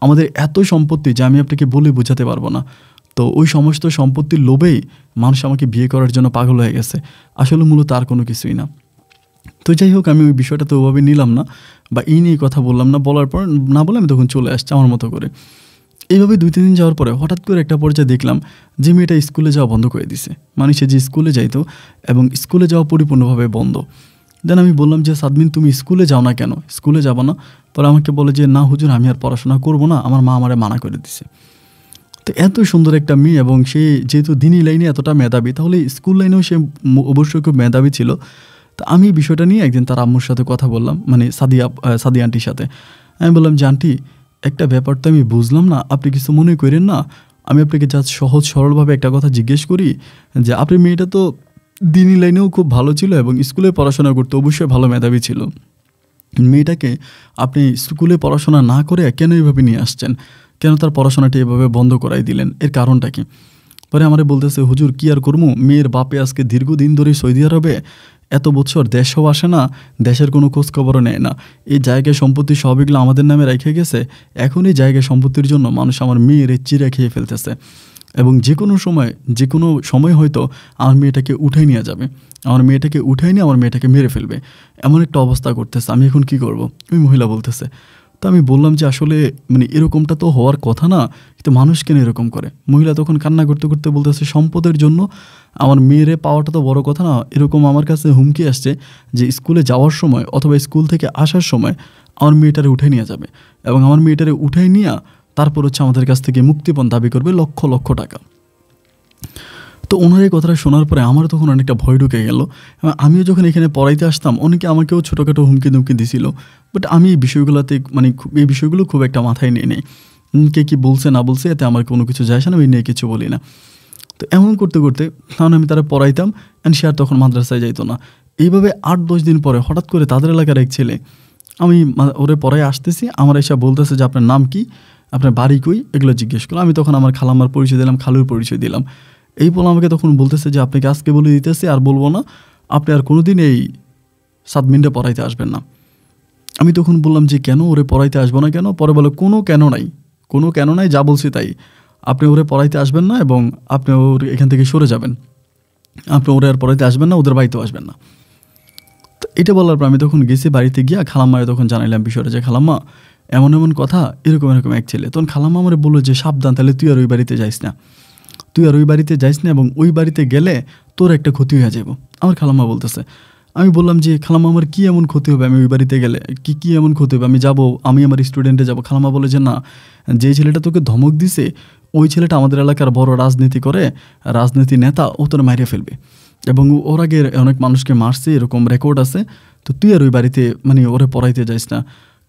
আমাদের এত সম্পত্তি যে আমি আপনাকে বলে বোঝাতে পারবো না। তো ওই সমস্ত সম্পত্তির লোভেই মানুষ আমাকে বিয়ে করার জন্য পাগল হয়ে গেছে, আসলে মূলত আর কোনো কিছুই না। তো যাই হোক, আমি ওই বিষয়টা তো ওভাবে নিলাম না, বা এই নিয়ে কথা বললাম না। বলার পর না বলে আমি তখন চলে আসছি আমার মতো করে। এইভাবে 2-3 দিন যাওয়ার পরে হঠাৎ করে একটা পর্যায়ে দেখলাম যে মেয়েটা স্কুলে যাওয়া বন্ধ করে দিছে। সে যে স্কুলে যাইতো, এবং স্কুলে যাওয়া পরিপূর্ণভাবে বন্ধ। দেন আমি বললাম যে সাদমিন, তুমি স্কুলে যাও না কেন? স্কুলে যাবো না? পরে আমাকে বলে যে না হুজুর, আমি আর পড়াশোনা করবো না, আমার মা আমারে মানা করে দিছে। তো এত সুন্দর একটা মেয়ে, এবং সে যেহেতু দিনী লাইনে এতটা মেধাবী, তাহলে স্কুল লাইনেও সে অবশ্যই খুব মেধাবী ছিল। তো আমি বিষয়টা নিয়ে একদিন তার আম্মুর সাথে কথা বললাম, সাদিয়া আন্টির সাথে। আমি বললাম যে আন্টি, একটা ব্যাপার তো আমি বুঝলাম না, আপনি কিছু মনে করেন না, আমি আপনাকে জাস্ট সহজ সরলভাবে একটা কথা জিজ্ঞেস করি, যে আপনি মেয়েটা তো দিনী লাইনেও খুব ভালো ছিল, এবং স্কুলে পড়াশোনা করতে অবশ্যই ভালো মেধাবী ছিল, মেয়েটাকে আপনি স্কুলে পড়াশোনা না করে কেন এইভাবে নিয়ে আসছেন? কেন তার পড়াশোনাটি এভাবে বন্ধ করাই দিলেন? এর কারণটা কি? পরে আমারে বলতেছে হুজুর, কি আর করবো, মেয়ের বাপে আজকে দীর্ঘদিন ধরে সৌদি আরবে এত বছর, দেশও আসে না, দেশের কোনো খোঁজখবরও নেয় না, এই জায়গায় সম্পত্তি সব এগুলো আমাদের নামে রেখে গেছে। এখন এই জায়গায় সম্পত্তির জন্য মানুষ আমার মেয়ের চিড়ে খেয়ে ফেলতেছে, এবং যে কোনো সময় হয়তো আমার মেয়েটাকে উঠাই নিয়ে যাবে, আমার মেয়েটাকে উঠাই নিয়ে আমার মেয়েটাকে মেরে ফেলবে, এমন একটা অবস্থা করতেছে। আমি এখন কি করব? ওই মহিলা বলতেছে। তো আমি বললাম যে আসলে এরকমটা তো হওয়ার কথা না, কিন্তু মানুষ কেন এরকম করে? মহিলা তখন কান্না করতে করতে বলতেছে সম্পদের জন্য আমার মেয়েরে পাওয়াটা তো বড় কথা না, এরকম আমার কাছে হুমকি আসছে যে স্কুলে যাওয়ার সময় অথবা স্কুল থেকে আসার সময় আমার মেয়েটারে উঠে নিয়ে যাবে, এবং আমার মেয়েটারে উঠাই নিয়ে তারপর আমাদের কাছ থেকে মুক্তিপণ দাবি করবে লক্ষ লক্ষ টাকা। তো ওনার এই কথাটা শোনার পরে আমার তখন অনেকটা ভয় ঢুকে গেল। আমিও যখন এখানে পড়াইতে আসতাম, অনেকে আমাকেও ছোটোখাটো হুমকি দুমকি দিছিল, বাট আমি এই বিষয়গুলোতে এই বিষয়গুলো খুব একটা মাথায় নিয়ে নেই। কে কী বলছে না বলছে এতে আমার কোনো কিছু যায় আসে না, আমি নিয়ে কিছু বলি না। তো এমন করতে করতে তখন আমি তারা পড়াইতাম, অ্যান্ড সে আর তখন মাদ্রাসায় যাইতো না। এইভাবে 8-10 দিন পরে হঠাৎ করে তাদের এলাকার এক ছেলে, আমি ওরে পড়াই আসতেছি, আমার এসে বলতেছে যে আপনার নাম কি, আপনার বাড়ি কই, এগুলো জিজ্ঞেস করলো। আমি তখন আমার খালাম্মার পরিচয় দিলাম, খালুর পরিচয় দিলাম। এই বলে আমাকে তখন বলতেছে যে আপনাকে আজকে বলে দিতেছে, আর বলবো না, আপনি আর কোনো দিন এই সাদমিনটা পড়াইতে আসবেন না। আমি তখন বললাম যে কেন, ওরে পড়াইতে আসবো না কেন? পরে বলে কোনো কেন নাই, যা বলছি তাই, আপনি ওরে পড়াইতে আসবেন না, এবং আপনি ওর এখান থেকে সরে যাবেন, আপনি ওরে আর পড়াইতে আসবেন না, ওদের বাড়িতেও আসবেন না। তো এটা বলার পর আমি তখন গেছি বাড়িতে গিয়া খালাম্মায় তখন জানাইলাম বিষয়টা, যে খালাম্মা এমন এমন কথা, এরকম এক ছেলে। তখন খালাম্মা আমার বললো যে সাবধান, তাহলে তুই আর ওই বাড়িতে যাইস না, এবং ওই বাড়িতে গেলে তোর একটা ক্ষতি হয়ে যাবো। আমার খালাম্মা বলতেছে। আমি বললাম যে খালাম্মা আমার কী এমন ক্ষতি হবে, আমি ওই বাড়িতে গেলে কী এমন ক্ষতি হবে, আমি যাবো, আমি আমার স্টুডেন্টে যাবো। খালাম্মা বলে যে না, যে ছেলেটা তোকে ধমক দিছে ওই ছেলেটা আমাদের এলাকার বড় রাজনীতি নেতা, ও তোর মাইরে ফেলবে, এবং ওর আগে অনেক মানুষকে মারছে, এরকম রেকর্ড আছে। তো তুই আর ওই বাড়িতে ওরে পড়াইতে যাইস না।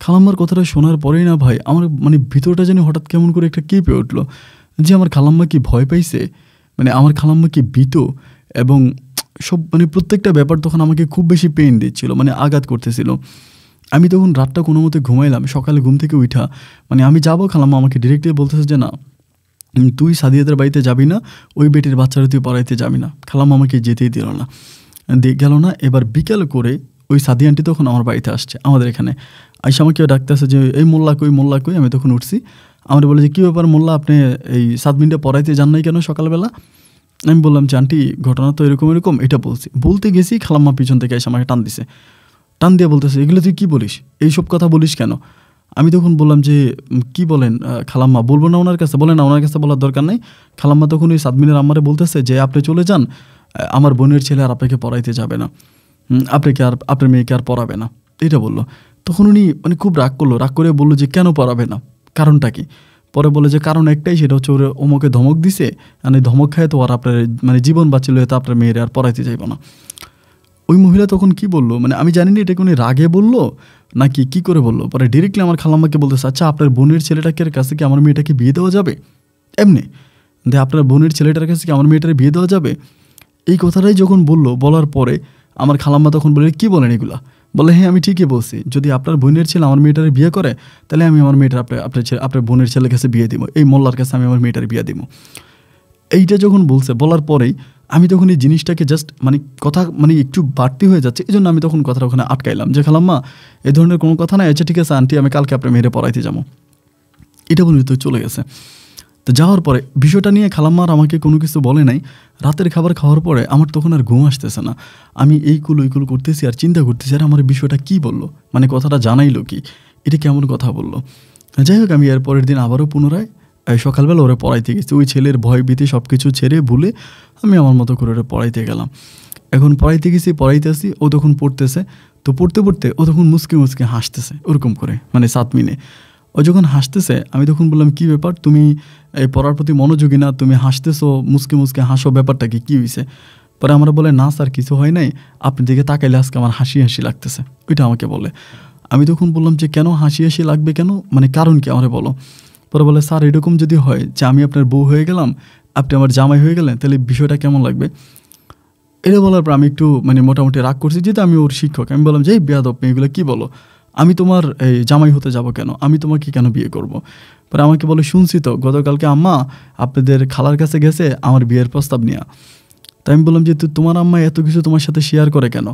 খালাম্মার কথাটা শোনার পরেই না ভাই, আমার ভিতরটা জানি হঠাৎ কেমন করে একটা কেঁপে উঠলো, যে আমার খালাম্মা কি ভয় পাইছে, আমার খালাম্মা কি ভীত, এবং সব প্রত্যেকটা ব্যাপার তখন আমাকে খুব বেশি পেইন দিচ্ছিল, আঘাত করতেছিল। আমি তখন রাতটা কোনো মতে ঘুমাইলাম। সকালে ঘুম থেকে উঠা মানে আমি যাবো, খালাম্মা আমাকে ডিরেক্টলি বলতেছে যে না, তুই সাদিয়াদের বাড়িতে যাবি না, ওই বেটির বাচ্চারা তুই পড়াইতে যাবি না। খালাম্মা আমাকে যেতেই দিল না, গেল না। এবার বিকেল করে ওই সাদিয়া আন্টি তখন আমার বাড়িতে আসছে, আমাদের এখানে আইসা আমাকে ডাকতেছে যে এই মোল্লা কই, মোল্লা কই। আমি তখন উঠছি, আমার বলে যে কী ব্যাপার মোল্লা, আপনি এই 7 মিনিটে পড়াইতে যান নাই কেন সকালবেলা? আমি বললাম যে আন্টি ঘটনা তো এরকম এরকম, এটা বলতে গেছি খালাম্মা পিছন থেকে এসে আমাকে টান দিছে, টান দিয়ে বলতেছে এগুলো তুই কী বলিস, এইসব কথা বলিস কেন? আমি তখন বললাম যে কি বলেন খালাম্মা, বলবো না ওনার কাছে? বলে না, ওনার কাছে বলার দরকার নাই। খালাম্মা তখন ওই সাদমিনের আম্মারে বলতেছে যে আপনি চলে যান, আমার বোনের ছেলে আর আপনাকে পড়াইতে যাবে না, আপনাকে আর আপনার মেয়েকে আর পড়াবে না, এটা বললো। তখন উনি মানে খুব রাগ করলো, রাগ করে বললো যে কেন পড়াবে না, কারণটা কি? পরে বলে যে কারণ একটাই, সেটা হচ্ছে ওর ওমকে ধমক দিছে, মানে ধমক খায় তো আর আপনার মানে জীবন বাঁচিল, তো আপনার মেয়েরা আর পড়াইতে যাইব না। ওই মহিলা তখন কি বললো মানে আমি জানি না, এটা উনি রাগে বললো নাকি কি করে বললো। পরে ডিরেক্টলি আমার খালাম্মাকে বলতেছে আচ্ছা আপনার বোনের ছেলেটাকে কাছে কি আমার মেয়েটাকে বিয়ে দেওয়া যাবে? এমনি যে আপনার বোনের ছেলেটার কাছে কি আমার মেয়েটার বিয়ে দেওয়া যাবে? এই কথাটাই যখন বললো, বলার পরে আমার খালাম্মা তখন বলে কী বলেন এগুলা? বলে হ্যাঁ আমি ঠিকই বলছি, যদি আপনার বোনের ছেলে আমার মেয়েটার বিয়ে করে তাহলে আমি আমার মেয়েটার আপনার বোনের ছেলের কাছে বিয়ে দিব, এই মোল্লার কাছে আমি আমার মেয়েটার বিয়ে দিব। এইটা যখন বলছে, বলার পরেই আমি তখন এই জিনিসটাকে জাস্ট মানে কথা মানে একটু বাড়তি হয়ে যাচ্ছে, এই জন্য আমি তখন কথাটা ওখানে আটকাইলাম যে খালাম্মা এই ধরনের কোনো কথা নাই, আচ্ছা ঠিক আছে আন্টি আমি কালকে আপনার মেয়েরে পড়াইতে যাবো, এটা বলে তো চলে গেছে। তো যাওয়ার পরে বিষয়টা নিয়ে খালাম্মার আমাকে কোনো কিছু বলে নাই। রাতের খাবার খাওয়ার পরে আমার তখন আর ঘুম আসতেছে না, আমি এইগুলো করতেছি আর চিন্তা করতেছি আর আমার বিষয়টা কী বললো, মানে কথাটা জানাইলো কি, এটা কেমন কথা বললো। যাই হোক আমি এর পরের দিন আবারও পুনরায় সকালবেলা ওরা পড়াইতে গেছি, ওই ছেলের ভয় ভীতি সব কিছু ছেড়ে ভুলে আমি আমার মতো করে ওরা পড়াইতে গেলাম। এখন পড়াইতে গেছি, পড়াইতেছি, ও তখন পড়তেছে, তো পড়তে পড়তে ও তখন মুসকে মুসকে হাসতেছে ওরকম করে, মানে 7 মিনে ও যখন হাসতেছে আমি তখন বললাম কী ব্যাপার, তুমি এই পড়ার প্রতি মনোযোগী না, তুমি হাসতেছো, মুসকে মুসকে হাসো, ব্যাপারটা কি হয়েছে? পরে আমরা বলে না স্যার কিছু হয় নাই, আপনি দিকে তাকাইলে আজকে আমার হাসি হাসি লাগতেছে, ওইটা আমাকে বলে। আমি তখন বললাম যে কেন হাসি হাসি লাগবে কেন, মানে কারণ কি আমারে বলো। পরে বলে স্যার এরকম যদি হয় যে আমি আপনার বউ হয়ে গেলাম, আপনি আমার জামাই হয়ে গেলেন, তাহলে বিষয়টা কেমন লাগবে? এটা বলার পর আমি একটু মানে মোটামুটি রাগ করছি, যেহেতু আমি ওর শিক্ষক। আমি বললাম যে এই বেয়াদব মেয়ে, এগুলো কী বলো, আমি তোমার এই জামাই হতে যাব কেন, আমি তোমাকে কেন বিয়ে করব? পরে আমাকে বলে শুনছি তো গতকালকে আম্মা আপনাদের খালার কাছে গেছে আমার বিয়ের প্রস্তাব নিয়ে। তাই আমি বললাম যে তোমার আম্মা এত কিছু তোমার সাথে শেয়ার করে কেন,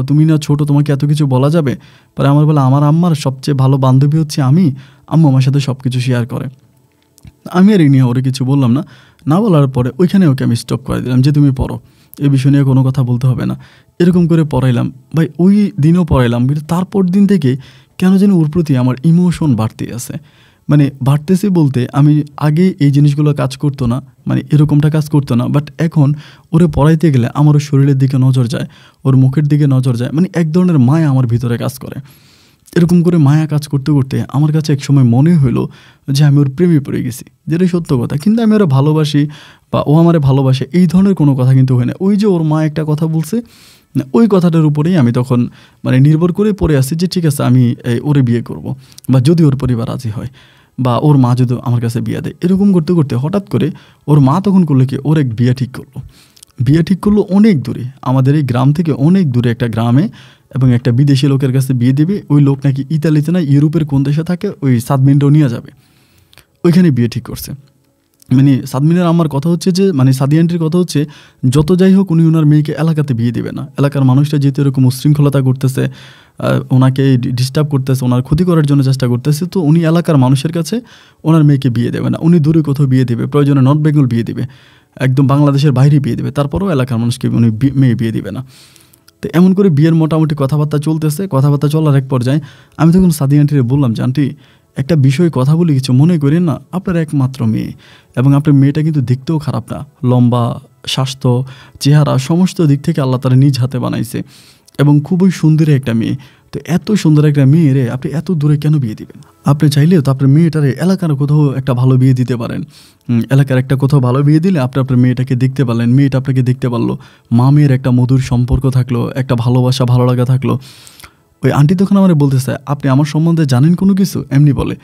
তুমি না ছোট, তোমাকে এত কিছু বলা যাবে? পরে আমার বলে আমার আম্মার সবচেয়ে ভালো বান্ধবী হচ্ছে আমি, আম্মু আমার সাথে সব কিছু শেয়ার করে। আমি আর এই নিয়ে ওরে কিছু বললাম না, না বলার পরে ওইখানে ওকে আমি স্টপ করে দিলাম যে তুমি পড়ো, এই বিষয় নিয়ে কোনো কথা বলতে হবে না। এরকম করে পড়াইলাম ভাই, ওই দিনও পড়াইলাম, কিন্তু তারপর দিন থেকে কেন যেন ওর প্রতি আমার ইমোশন বাড়তে আছে, মানে বাড়তেছে বলতে আমি আগে এই জিনিসগুলো কাজ করতো না, মানে এরকমটা কাজ করতো না, বাট এখন ওরে পড়াইতে গেলে আমার ওর শরীরের দিকে নজর যায়, ওর মুখের দিকে নজর যায়, মানে এক ধরনের মায়া আমার ভিতরে কাজ করে। এরকম করে মায়া কাজ করতে করতে আমার কাছে এক সময় মনে হলো যে আমি ওর প্রেমে পড়ে গেছি, যেটাই সত্য কথা। কিন্তু আমি ওরা ভালোবাসি বা ও আমারে ভালোবাসে এই ধরনের কোনো কথা কিন্তু হয় না। ওই যে ওর মা একটা কথা বলছে, ওই কথাটার উপরেই আমি তখন মানে নির্ভর করে পড়ে আসছি যে ঠিক আছে আমি ওরে বিয়ে করব, বা যদি ওর পরিবার রাজি হয় বা ওর মা যদি আমার কাছে বিয়ে দেয়। এরকম করতে করতে হঠাৎ করে ওর মা তখন করলো কি, ওর এক বিয়ে ঠিক করলো। বিয়ে ঠিক করলো অনেক দূরে, আমাদের এই গ্রাম থেকে অনেক দূরে একটা গ্রামে, এবং একটা বিদেশি লোকের কাছে বিয়ে দেবে। ওই লোক নাকি ইতালিতে না ইউরোপের কোন দেশে থাকে, ওই সাদমিনটাও নিয়ে যাবে, ওইখানে বিয়ে ঠিক করছে। মানে সাদমিনের আমার কথা হচ্ছে যে মানে সাদি আন্টির কথা হচ্ছে যত যাই হোক উনি ওনার মেয়েকে এলাকাতে বিয়ে দেবে না। এলাকার মানুষটা যেহেতু এরকম উশৃঙ্খলতা করতেছে, ওনাকে ডিস্টার্ব করতেছে, ওনার ক্ষতি করার জন্য চেষ্টা করতেছে, তো উনি এলাকার মানুষের কাছে ওনার মেয়েকে বিয়ে দেবে না। উনি দূরে কোথাও বিয়ে দেবে, প্রয়োজনে নর্থ বেঙ্গল বিয়ে দেবে, একদম বাংলাদেশের বাইরে বিয়ে দেবে, তারপরেও এলাকার মানুষকে উনি মেয়ে বিয়ে দেবে না। তো এমন করে বিয়ের মোটামুটি কথাবার্তা চলতেছে। কথাবার্তা চলার এক পর্যায়ে আমি তখন সাদি আন্টিরে বললাম যে আন্টি একটা বিষয়ে কথা বলি, কিছু মনে করেন না, আপনার একমাত্র মেয়ে এবং আপনার মেয়েটা কিন্তু দেখতেও খারাপ না, লম্বা, স্বাস্থ্য, চেহারা সমস্ত দিক থেকে আল্লাহ তারা নিজ হাতে বানাইছে এবং খুবই সুন্দর একটা মেয়ে। তো এত সুন্দর একটা মেয়েরে আপনি এত দূরে কেন বিয়ে দিবেন? আপনি চাইলেও তো আপনার মেয়েটারে এলাকার কোথাও একটা ভালো বিয়ে দিতে পারেন। এলাকার একটা কোথাও ভালো বিয়ে দিলে আপনি আপনার মেয়েটাকে দেখতে পারলেন, মেয়েটা আপনাকে দেখতে পারলো, মা মেয়ের একটা মধুর সম্পর্ক থাকলো, একটা ভালোবাসা ভালো লাগা থাকলো। ওই আন্টি তখন আমার বলতেছে আপনি আমার সম্বন্ধে জানেন কোনো কিছু, এমনি বলে।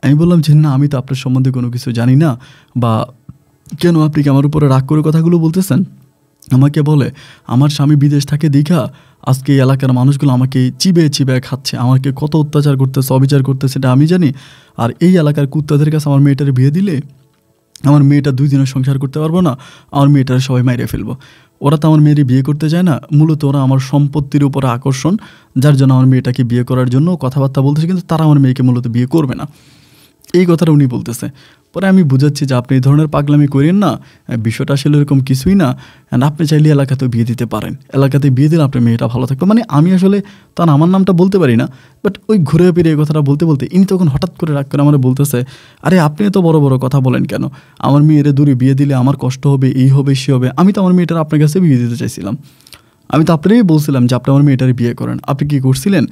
আমি বললাম যে না আমি তো আপনার সম্বন্ধে কোনো কিছু জানি না, বা কেন আপনি কি আমার উপরে রাগ করে কথাগুলো বলতেছেন? আমাকে বলে আমার স্বামী বিদেশ থাকে দীঘা, আজকে এই এলাকার মানুষগুলো আমাকে চিবিয়ে চিবিয়ে খাচ্ছে, আমাকে কত অত্যাচার করতেছে, অবিচার করতেছে সেটা আমি জানি। আর এই এলাকার কুত্তাদের কাছে আমার মেয়েটার বিয়ে দিলে আমার মেয়েটা 2 দিনের সংসার করতে পারবো না, আমার মেয়েটার সবাই মাইরে ফেলবো। ওরা তো আমার মেয়েরই বিয়ে করতে চায় না, মূলত ওরা আমার সম্পত্তির উপরে আকর্ষণ, যার জন্য আমার মেয়েটাকে বিয়ে করার জন্য কথাবার্তা বলতেছে, কিন্তু তারা আমার মেয়েকে মূলত বিয়ে করবে না, এই কথাটা উনি বলতেছে। পরে আমি বুঝাচ্ছি যে আপনি এই ধরনের পাগলামি করেন না, বিষয়টা আসলে এরকম কিছুই না, অ্যান্ড আপনি চাইলে এলাকাতেও বিয়ে দিতে পারেন, এলাকাতে বিয়ে দিলে আপনার মেয়েটা ভালো থাকবে। মানে আমি আসলে তার আমার নামটা বলতে পারি না, বাট ওই ঘুরে ফিরে এই কথাটা বলতে বলতে ইনি তখন হঠাৎ করে রাগ করে আমার বলতেছে, আরে আপনি তো বড় বড় কথা বলেন কেন, আমার মেয়ের দূরে বিয়ে দিলে আমার কষ্ট হবে, এই হবে সে হবে, আমি তো আমার মেয়েটার আপনার কাছে বিয়ে দিতে চাইছিলাম, আমি তো আপনারই বলছিলাম যে আপনি আমার মেয়েটারে বিয়ে করেন, আপনি কী করছিলেন?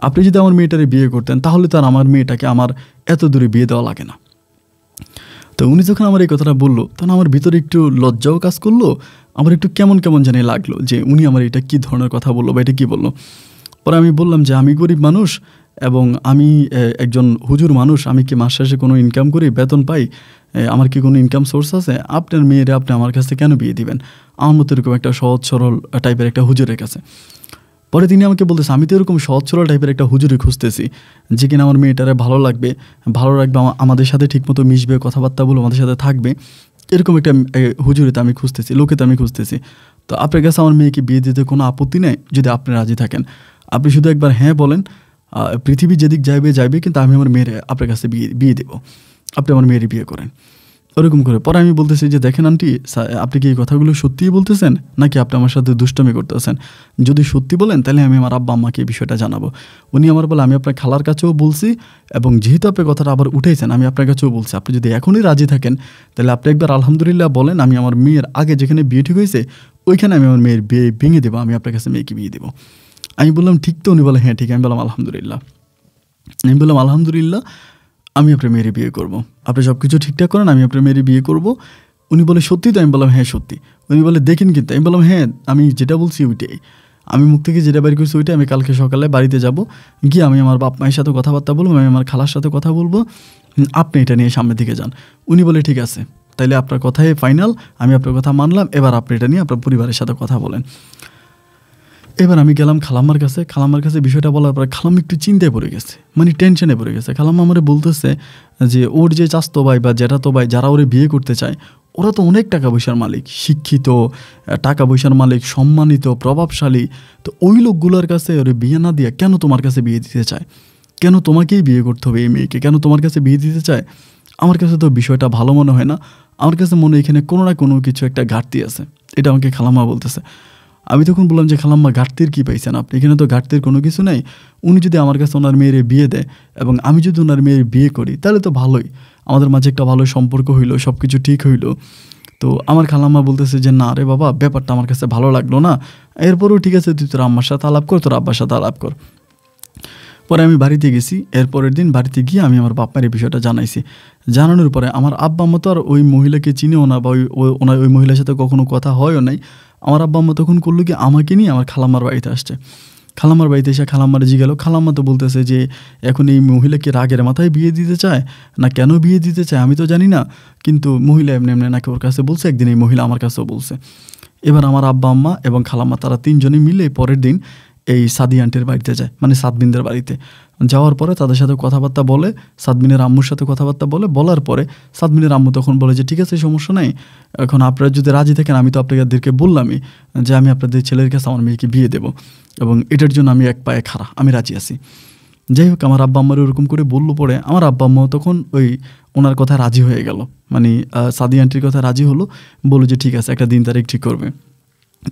আপনি যদি আমার মেয়েটারে বিয়ে করতেন তাহলে তো আর আমার মেয়েটাকে আমার এত দূরে বিয়ে দেওয়া লাগে না। তো উনি যখন আমার এই কথাটা বললো তখন আমার ভিতরে একটু লজ্জাও কাজ করলো, আমার একটু কেমন কেমন জানি লাগলো যে উনি আমার এটা কী ধরনের কথা বললো বা এটা কী বললো। পরে আমি বললাম যে আমি গরিব মানুষ এবং আমি একজন হুজুর মানুষ, আমি কি মাস শেষে কোনো ইনকাম করি, বেতন পাই, আমার কি কোনো ইনকাম সোর্স আছে, আপনার মেয়েরে আপনি আমার কাছে কেন বিয়ে দিবেন, আমার মতো এরকম একটা সহজ সরল টাইপের একটা হুজুরের কাছে। পরে তিনি আমাকে বলতেছে আমি তো এরকম সহজ সরল টাইপের একটা হুজুরে খুঁজতেছি যে কিনা আমার মেয়েটারে ভালো লাগবে, ভালো রাখবে, আমাদের সাথে ঠিকমতো মিশবে, কথাবার্তা বলবো, আমাদের সাথে থাকবে, এরকম একটা হুজুরিতে আমি খুঁজতেছি, লোকেতে আমি খুঁজতেছি। তো আপনার কাছে আমার মেয়েকে বিয়ে দিতে কোনো আপত্তি নেই যদি আপনি রাজি থাকেন, আপনি শুধু একবার হ্যাঁ বলেন, পৃথিবী যেদিক যাইবে কিন্তু আমি আমার মেয়ের আপনার কাছে বিয়ে দেবো, আপনি আমার মেয়ের বিয়ে করেন, ওরকম করে। পরে আমি বলতেছি যে দেখেন আন্টি, আপনি কি এই কথাগুলো সত্যিই বলতেছেন নাকি আপনি আমার সাথে দুষ্টামি করতেছেন? যদি সত্যি বলেন তাহলে আমি আমার আব্বা আম্মাকে এই বিষয়টা জানাবো। উনি আমার বলে আমি আপনার খালার কাছেও বলছি এবং যেহেতু আপনি কথাটা আবার উঠেছেন আমি আপনার কাছেও বলছি, আপনি যদি এখনই রাজি থাকেন তাহলে আপনি একবার আলহামদুলিল্লাহ বলেন, আমি আমার মেয়ের আগে যেখানে বিয়ে ঠিক হয়েছে ওইখানে আমি আমার মেয়ের বিয়ে ভেঙে দেবো, আমি আপনার কাছে মেয়েকে বিয়ে দেবো। আমি বললাম ঠিক তো? উনি বলে হ্যাঁ ঠিক। আমি বললাম আলহামদুলিল্লাহ। আমি আপনার মেয়ের বিয়ে করব, আপনি সব কিছু ঠিকঠাক করেন, আমি আপনার মেয়ের বিয়ে করব। উনি বলে সত্যি তো? আমি বললাম হ্যাঁ সত্যি। উনি বলে দেখেন কিন্তু। আমি বললাম হ্যাঁ আমি যেটা বলছি ওইটাই, আমি মুখ থেকে যেটা বের করছি ওইটাই। আমি কালকে সকালে বাড়িতে যাব, গিয়ে আমি আমার বাপ মায়ের সাথে কথাবার্তা বলবো, আমি আমার খালার সাথে কথা বলবো, আপনি এটা নিয়ে সামনের দিকে যান। উনি বলে ঠিক আছে, তাইলে আপনার কথাই ফাইনাল, আমি আপনার কথা মানলাম, এবার আপনি এটা নিয়ে আপনার পরিবারের সাথে কথা বলেন। এবার আমি গেলাম খালাম্মার কাছে বিষয়টা বলার পরে খালাম্মা একটু চিন্তায় পড়ে গেছে, মানে টেনশনে পড়ে গেছে। খালাম্মা আমারে বলতেছে যে ওর যে চাস্তো ভাই বা জ্যাঠাতো ভাই যারা ওরে বিয়ে করতে চায় ওরা তো অনেক টাকা পয়সার মালিক, শিক্ষিত, টাকা পয়সার মালিক, সম্মানিত, প্রভাবশালী, তো ওই লোকগুলোর কাছে ওরে বিয়ে না দিয়ে কেন তোমার কাছে বিয়ে দিতে চায়, কেন তোমাকেই বিয়ে করতে হবে এই মেয়েকে, কেন তোমার কাছে বিয়ে দিতে চায়? আমার কাছে তো বিষয়টা ভালো মনে হয় না, আমার কাছে মনে হয় এখানে কোনো না কোনো কিছু একটা ঘাটতি আছে, এটা আমাকে খালাম্মা বলতেছে। আমি তখন বললাম যে খালাম্মা ঘাটতির কী পাইছেন আপনি, এখানে তো ঘাটতির কোনো কিছু নেই। উনি যদি আমার কাছে ওনার মেয়ের বিয়ে দেয় এবং আমি যদি ওনার মেয়ের বিয়ে করি তাহলে তো ভালোই, আমাদের মাঝে একটা ভালো সম্পর্ক হইলো, সব কিছু ঠিক হইলো। তো আমার খালাম্মা বলতেছে যে না রে বাবা, ব্যাপারটা আমার কাছে ভালো লাগলো না, এরপরও ঠিক আছে তুই তোর আম্মার সাথে আলাপ কর, তোর আব্বার সাথে আলাপ কর। পরে আমি বাড়িতে গেছি, এরপরের দিন বাড়িতে গিয়ে আমি আমার বাপ মায়ের এই বিষয়টা জানাইছি। জানানোর পরে আমার আব্বা আম্মা তো আর ওই মহিলাকে চিনেও না বা ওনার ওই মহিলার সাথে কখনো কথা হয়ও নাই। আমার আব্বা আম্মা তখন করলো কি, আমাকে নিয়ে আমার খালাম্মার বাড়িতে আসছে। খালাম্মার বাড়িতে এসে খালাম্মার জিজ্ঞালো, খালাম্মা তো বলতেছে যে এখন এই মহিলাকে রাগের মাথায় বিয়ে দিতে চায় না কেন বিয়ে দিতে চায় আমি তো জানি না, কিন্তু মহিলা এমনি এমনি নাকি ওর কাছে বলছে, একদিন এই মহিলা আমার কাছেও বলছে। এবার আমার আব্বা আম্মা এবং খালাম্মা তারা তিনজনে মিলে পরের দিন এই সাদি আন্টির বাড়িতে যায়, মানে সাদবিনদের বাড়িতে। যাওয়ার পরে তাদের সাথে কথাবার্তা বলে, সাদমিনের আম্মুর সাথে কথাবার্তা বলার পরে সাদমিনের আম্মু তখন বলে যে ঠিক আছে সমস্যা নাই, এখন আপনারা যদি রাজি থাকেন আমি তো আপনাদেরকে বললামই যে আমি আপনাদের ছেলের কাছে আমার মেয়েকে বিয়ে দেবো এবং এটার জন্য আমি এক পায়ে খাড়া, আমি রাজি আছি। যাই হোক আমার আব্বা আম্মার ওরকম করে বললো, পরে আমার আব্বা আম্মা তখন ওনার কথা রাজি হয়ে গেল, মানে সাদি আন্টির কথা রাজি হলো, বললো যে ঠিক আছে একটা দিন তারিখ ঠিক করবে।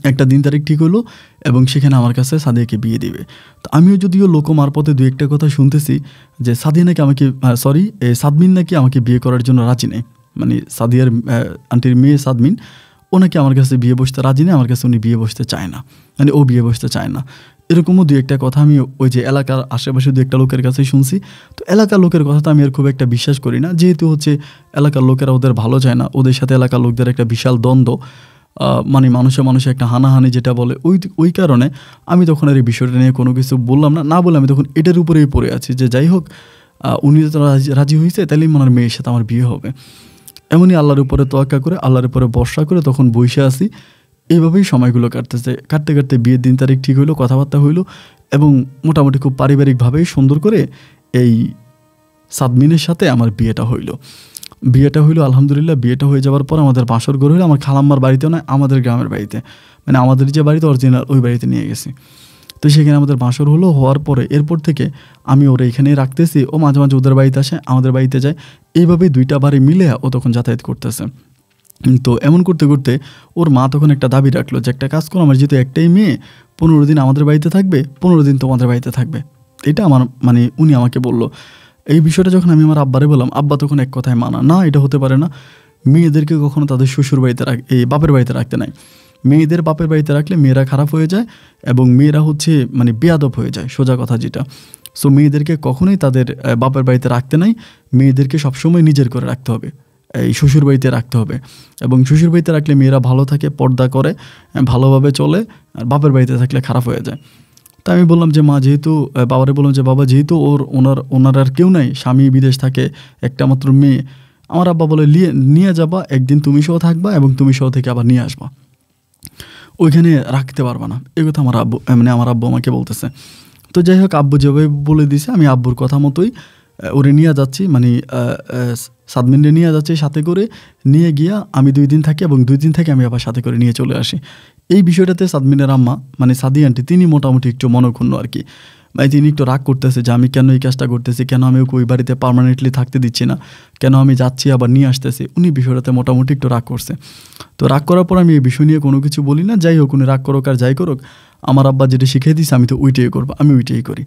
একটা দিন তারিখ ঠিক হলো এবং সেখানে আমার কাছে সাদিয়াকে বিয়ে দিবে। তো আমিও যদিও লোক মারপথে দু একটা কথা শুনতেছি যে সাদিয়া নাকি আমাকে সাদমিন নাকি আমাকে বিয়ে করার জন্য রাজি নেই, মানে সাদিয়ার আন্টির মেয়ে সাদমিন, ও নাকি আমার কাছে বিয়ে বসতে রাজি নেই, আমার কাছে উনি বিয়ে বসতে চায় না, মানে ও বিয়ে বসতে চায় না। এরকমও দু একটা কথা আমি ওই যে এলাকার আশেপাশে দু একটা লোকের কাছেই শুনছি। তো এলাকার লোকের কথা তো আমি আর খুব একটা বিশ্বাস করি না, যেহেতু হচ্ছে এলাকার লোকেরা ওদের ভালো চায় না, ওদের সাথে এলাকার লোকদের একটা বিশাল দ্বন্দ্ব, মানে মানুষে একটা হানাহানি যেটা বলে, ওই কারণে আমি তখন আর এই বিষয়টা নিয়ে কোনো কিছু বললাম না বলে আমি তখন এটার উপরেই পড়ে আছি যে যাই হোক উনি তো রাজি হয়েছে তাহলেই মনের মেয়ের সাথে আমার বিয়ে হবে। এমনই আল্লাহর উপরে তোয়াক্কা করে, আল্লাহর উপরে ভরসা করে তখন বসে আছি। এইভাবেই সময়গুলো কাটতেছে। কাটতে কাটতে বিয়ের দিন তারিখ ঠিক হইলো, কথাবার্তা হইলো এবং মোটামুটি খুব পারিবারিকভাবেই সুন্দর করে এই সাদমিনের সাথে আমার বিয়েটা হইলো। আলহামদুলিল্লাহ। বিয়েটা হয়ে যাওয়ার পর আমাদের বাসর ঘর হইলো আমার খালাম্মার বাড়িতেও নয়, আমাদের গ্রামের বাড়িতে, মানে আমাদের যে বাড়িতে অরিজিনাল ওই বাড়িতে নিয়ে গেছি। তো সেখানে আমাদের বাসর হলো। হওয়ার পরে এরপর থেকে আমি ওরা এখানেই রাখতেছি, ও মাঝে মাঝে ওদের বাড়িতে আসে, আমাদের বাড়িতে যায়। এইভাবেই 2টা বাড়ি মিলে ও তখন যাতায়াত করতেছে। তো এমন করতে করতে ওর মা তখন একটা দাবি রাখলো যে একটা কাজ করো, আমার যেহেতু একটাই মেয়ে, 15 দিন আমাদের বাড়িতে থাকবে, 15 দিন তোমাদের বাড়িতে থাকবে। এটা আমার মানে উনি আমাকে বললো। এই বিষয়টা যখন আমি আমার আব্বারে বললাম, আব্বা তখন এক কথায় মানা, না এটা হতে পারে না, মেয়েদেরকে কখনো তাদের শ্বশুর বাড়িতে এই বাপের বাড়িতে রাখতে নাই। মেয়েদের বাপের বাড়িতে রাখলে মেয়েরা খারাপ হয়ে যায় এবং মেয়েরা হচ্ছে মানে বেয়াদব হয়ে যায়, সোজা কথা যেটা। সো মেয়েদেরকে কখনোই তাদের বাপের বাড়িতে রাখতে নাই, মেয়েদেরকে সবসময় নিজের করে রাখতে হবে, এই শ্বশুর বাড়িতে রাখতে হবে। এবং শ্বশুর বাড়িতে রাখলে মেয়েরা ভালো থাকে, পর্দা করে, ভালোভাবে চলে, আর বাপের বাড়িতে থাকলে খারাপ হয়ে যায়। তা আমি বললাম যে মা, যেহেতু বাবারে বললাম যে বাবা, যেহেতু ওনার আর কেউ নাই, স্বামী বিদেশ থাকে, একটা মাত্র মেয়ে, আমার আব্বা বলে নিয়ে যাবা, একদিন তুমি সহ থাকবা এবং তুমি সহ থেকে আবার নিয়ে আসবা, ওইখানে রাখতে পারবা না। এই কথা আমার আব্বু আমাকে বলতেছে। তো যাই হোক, আব্বু যেভাবে বলে দিছে আমি আব্বুর কথা মতোই ওরে নিয়ে যাচ্ছি, মানে সাদমিনরে নিয়ে যাচ্ছি সাথে করে। নিয়ে গিয়া আমি 2 দিন থাকি এবং 2 দিন থেকে আমি আবার সাথে করে নিয়ে চলে আসি। এই বিষয়টাতে সাদমিনের আম্মা মানে সাদি আন্টি, তিনি মোটামুটি একটু মনক্ষুণ্ণ আর কি। মানে তিনি একটু রাগ করতেছে যে আমি কেন এই কাজটা করতেছি, কেন আমি ওকে ওই বাড়িতে পার্মানেন্টলি থাকতে দিচ্ছি না, কেন আমি যাচ্ছি আবার নিয়ে আসতেছি। উনি বিষয়টাতে মোটামুটি একটু রাগ করছে। তো রাগ করার পর আমি এই বিষয় নিয়ে কোনো কিছু বলি না। যাই হোক, উনি রাগ করুক আর যাই করুক, আমার আব্বা যেটা শিখিয়ে দিয়েছে আমি তো ওইটাই করবো, আমি ওইটাই করি।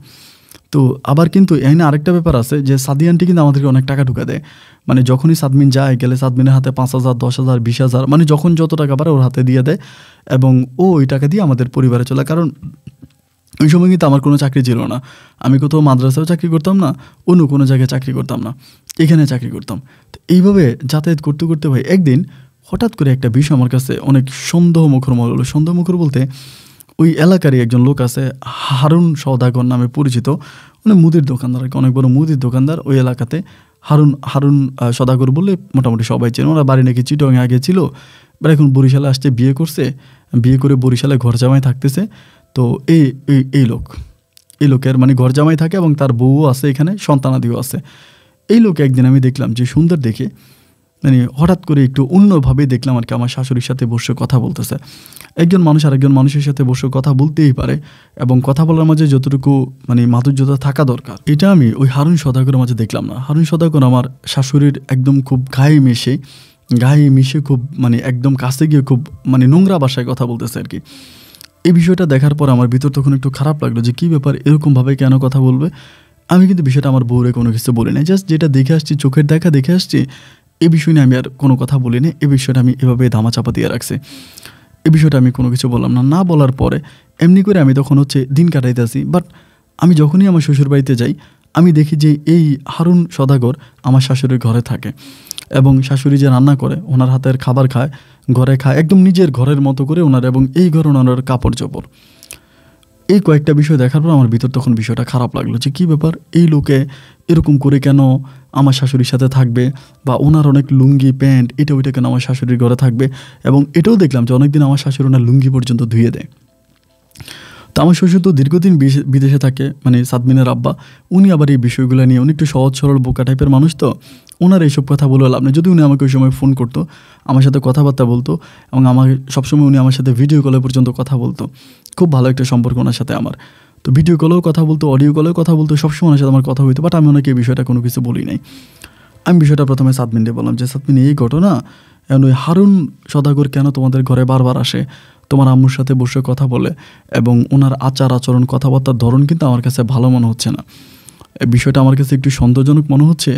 তো আবার কিন্তু এখানে আরেকটা ব্যাপার আছে যে সাদি আন্টি কিন্তু আমাদেরকে অনেক টাকা ঢুকা দেয়। মানে যখনই সাদমিন যায় গেলে সাদমিনের হাতে 5,000, 10,000, 20,000, মানে যখন যত টাকা পারে ওর হাতে দিয়ে দেয় এবং ও ওই টাকা দিয়ে আমাদের পরিবারে চলে। কারণ ওই সময় কিন্তু আমার কোনো চাকরি ছিল না, আমি কোথাও মাদ্রাসাও চাকরি করতাম না, অন্য কোনো জায়গায় চাকরি করতাম না, এখানে চাকরি করতাম। তো এইভাবে যাতায়াত করতে করতে ভাই একদিন হঠাৎ করে একটা বিষয় আমার কাছে অনেক সন্দেহমুখর মনে হলো। সন্দেহমুখর বলতে, ওই এলাকারই একজন লোক আছে, হারুন সওদাগর নামে পরিচিত, মানে মুদির দোকানদার, অনেক বড় মুদির দোকানদার ওই এলাকাতে। হারুন সওদাগর বললে মোটামুটি সবাই চেনে। ওরা বাড়ি নাকি চিটংয়ে আগে ছিল, এবার এখন বরিশালে আসছে, বিয়ে করছে, বিয়ে করে বরিশালে ঘর জামাই থাকতেছে। তো এই লোকের মানে ঘর জামাই থাকে এবং তার বউও আছে, এখানে সন্তানাদিও আছে। এই লোক একদিন আমি দেখলাম যে সুন্দর দেখে, মানে হঠাৎ করে একটু অন্যভাবে দেখলাম আর কি, আমার শাশুড়ির সাথে বসে কথা বলতেছে। একজন মানুষ আরেকজন মানুষের সাথে বসে কথা বলতেই পারে এবং কথা বলার মাঝে যতটুকু মানে মাধুর্যতা থাকা দরকার, এটা আমি ওই হারুন সওদাগরের মাঝে দেখলাম না। হারুন সওদাগর আমার শাশুড়ির একদম খুব গায়ে মিশে খুব মানে একদম কাছে গিয়ে খুব মানে নোংরা ভাষায় কথা বলতেছে আর কি। এই বিষয়টা দেখার পর আমার ভিতর তখন একটু খারাপ লাগলো যে কী ব্যাপার, এরকমভাবে কেন কথা বলবে। আমি কিন্তু বিষয়টা আমার বউরে কোনো কিছু বলি না, জাস্ট যেটা দেখে আসছি, চোখের দেখা দেখে আসছি, এই বিষয় নিয়ে আমি আর কোনো কথা বলি না। এই বিষয়টা আমি এভাবে ধামাচাপা দিয়ে রাখছি। এই বিষয়টা আমি কোনো কিছু বললাম না। না বলার পরে এমনি করে আমি তখন হচ্ছে দিন কাটাইতেছি। বাট আমি যখনই আমার শ্বশুর বাড়িতে যাই, আমি দেখি যে এই হারুন সওদাগর আমার শাশুড়ির ঘরে থাকে এবং শাশুড়ি যে রান্না করে ওনার হাতের খাবার খায়, ঘরে খায়, একদম নিজের ঘরের মতো করে ওনার, এবং এই ঘরে ওনার কাপড় চোপড়। এই কয়েকটা বিষয় দেখার পর আমার ভিতর তখন বিষয়টা খারাপ লাগলো যে কী ব্যাপার, এই লোকে এরকম করে কেন আমার শাশুড়ির সাথে থাকবে, বা ওনার অনেক লুঙ্গি প্যান্ট এটা ওইটা কেন আমার শাশুড়ির ঘরে থাকবে। এবং এটাও দেখলাম যে অনেকদিন আমার শাশুড়ি ওনার লুঙ্গি পর্যন্ত ধুয়ে দেয়। তো আমার শ্বশুর তো দীর্ঘদিন বিদেশে থাকে, মানে সাদমিনের আব্বা, উনি আবার এই বিষয়গুলো নিয়ে, উনি একটু সহজ সরল বোকা টাইপের মানুষ, তো ওনার এইসব কথা বলে লাভ নেই। যদি উনি আমাকে ওই সময় ফোন করতো, আমার সাথে কথাবার্তা বলতো এবং আমাকে সবসময় উনি আমার সাথে ভিডিও কলে পর্যন্ত কথা বলতো, খুব ভালো একটা সম্পর্ক ওনার সাথে আমার। তো ভিডিও কলেও কথা বলতো, অডিও কলেও কথা বলতো, সবসময় ওনার সাথে আমার কথা হইতো। বাট আমি ওনাকে এই বিষয়টা কোনো কিছু বলি নাই। আমি বিষয়টা প্রথমে সাদমিনকে বললাম যে সাদমিন, এই ঘটনা, এখন ওই হারুন সওদাগর কেন তোমাদের ঘরে বারবার আসে, তোমার আম্মুর সাথে বসে কথা বলে, এবং ওনার আচার আচরণ কথাবার্তার ধরন কিন্তু আমার কাছে ভালো মনে হচ্ছে না। এই বিষয়টা আমার কাছে একটু সন্দেহজনক মনে হচ্ছে।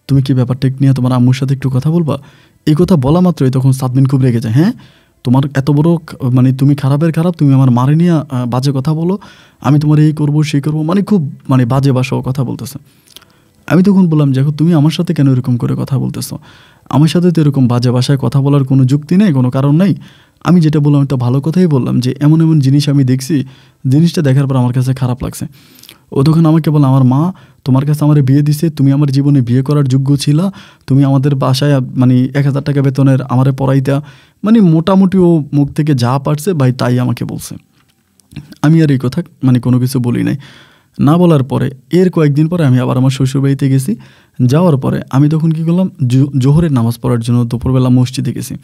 তুমি কি ব্যাপারটা নিয়ে তোমার আম্মুর সাথে একটু কথা বলবা? এই কথা বলা মাত্রই তখন সাদমিন খুব রেগে যায়। হ্যাঁ, তোমার এত বড় মানে তুমি খারাপের খারাপ, তুমি আমার মারে নিয়ে বাজে কথা বলো, আমি তোমার এই করবো সেই করবো, মানে খুব মানে বাজে ভাষাও কথা বলতেছে। আমি তখন বললাম, দেখো তুমি আমার সাথে কেন এরকম করে কথা বলতেছো? আমার সাথে তো এরকম বাজে ভাষায় কথা বলার কোনো যুক্তি নেই, কোনো কারণ নেই। আমি যেটা বললাম এটা ভালো কথাই বললাম, যে এমন এমন জিনিস আমি দেখছি, জিনিসটা দেখার পর আমার কাছে খারাপ লাগছে। ও তখন আমাকে বলে, আমার মা তোমার কাছে আমার বিয়ে দিছে, তুমি আমার জীবনে বিয়ে করার যোগ্য ছিলা, তুমি আমাদের বাসায় মানে 1,000 টাকা বেতনের আমারে পড়াইতা, মানে মোটামুটি ও মুখ থেকে যা পারছে ভাই তাই আমাকে বলছে। আমি আর এই কথা মানে কোনো কিছু বলি নাই। না বলার পরে এর কয়েকদিন পরে আমি আবার আমার শ্বশুরবাড়িতে গেছি। যাওয়ার পরে আমি তখন কী করলাম, জোহরের নামাজ পড়ার জন্য দুপুরবেলা মসজিদে গেছি।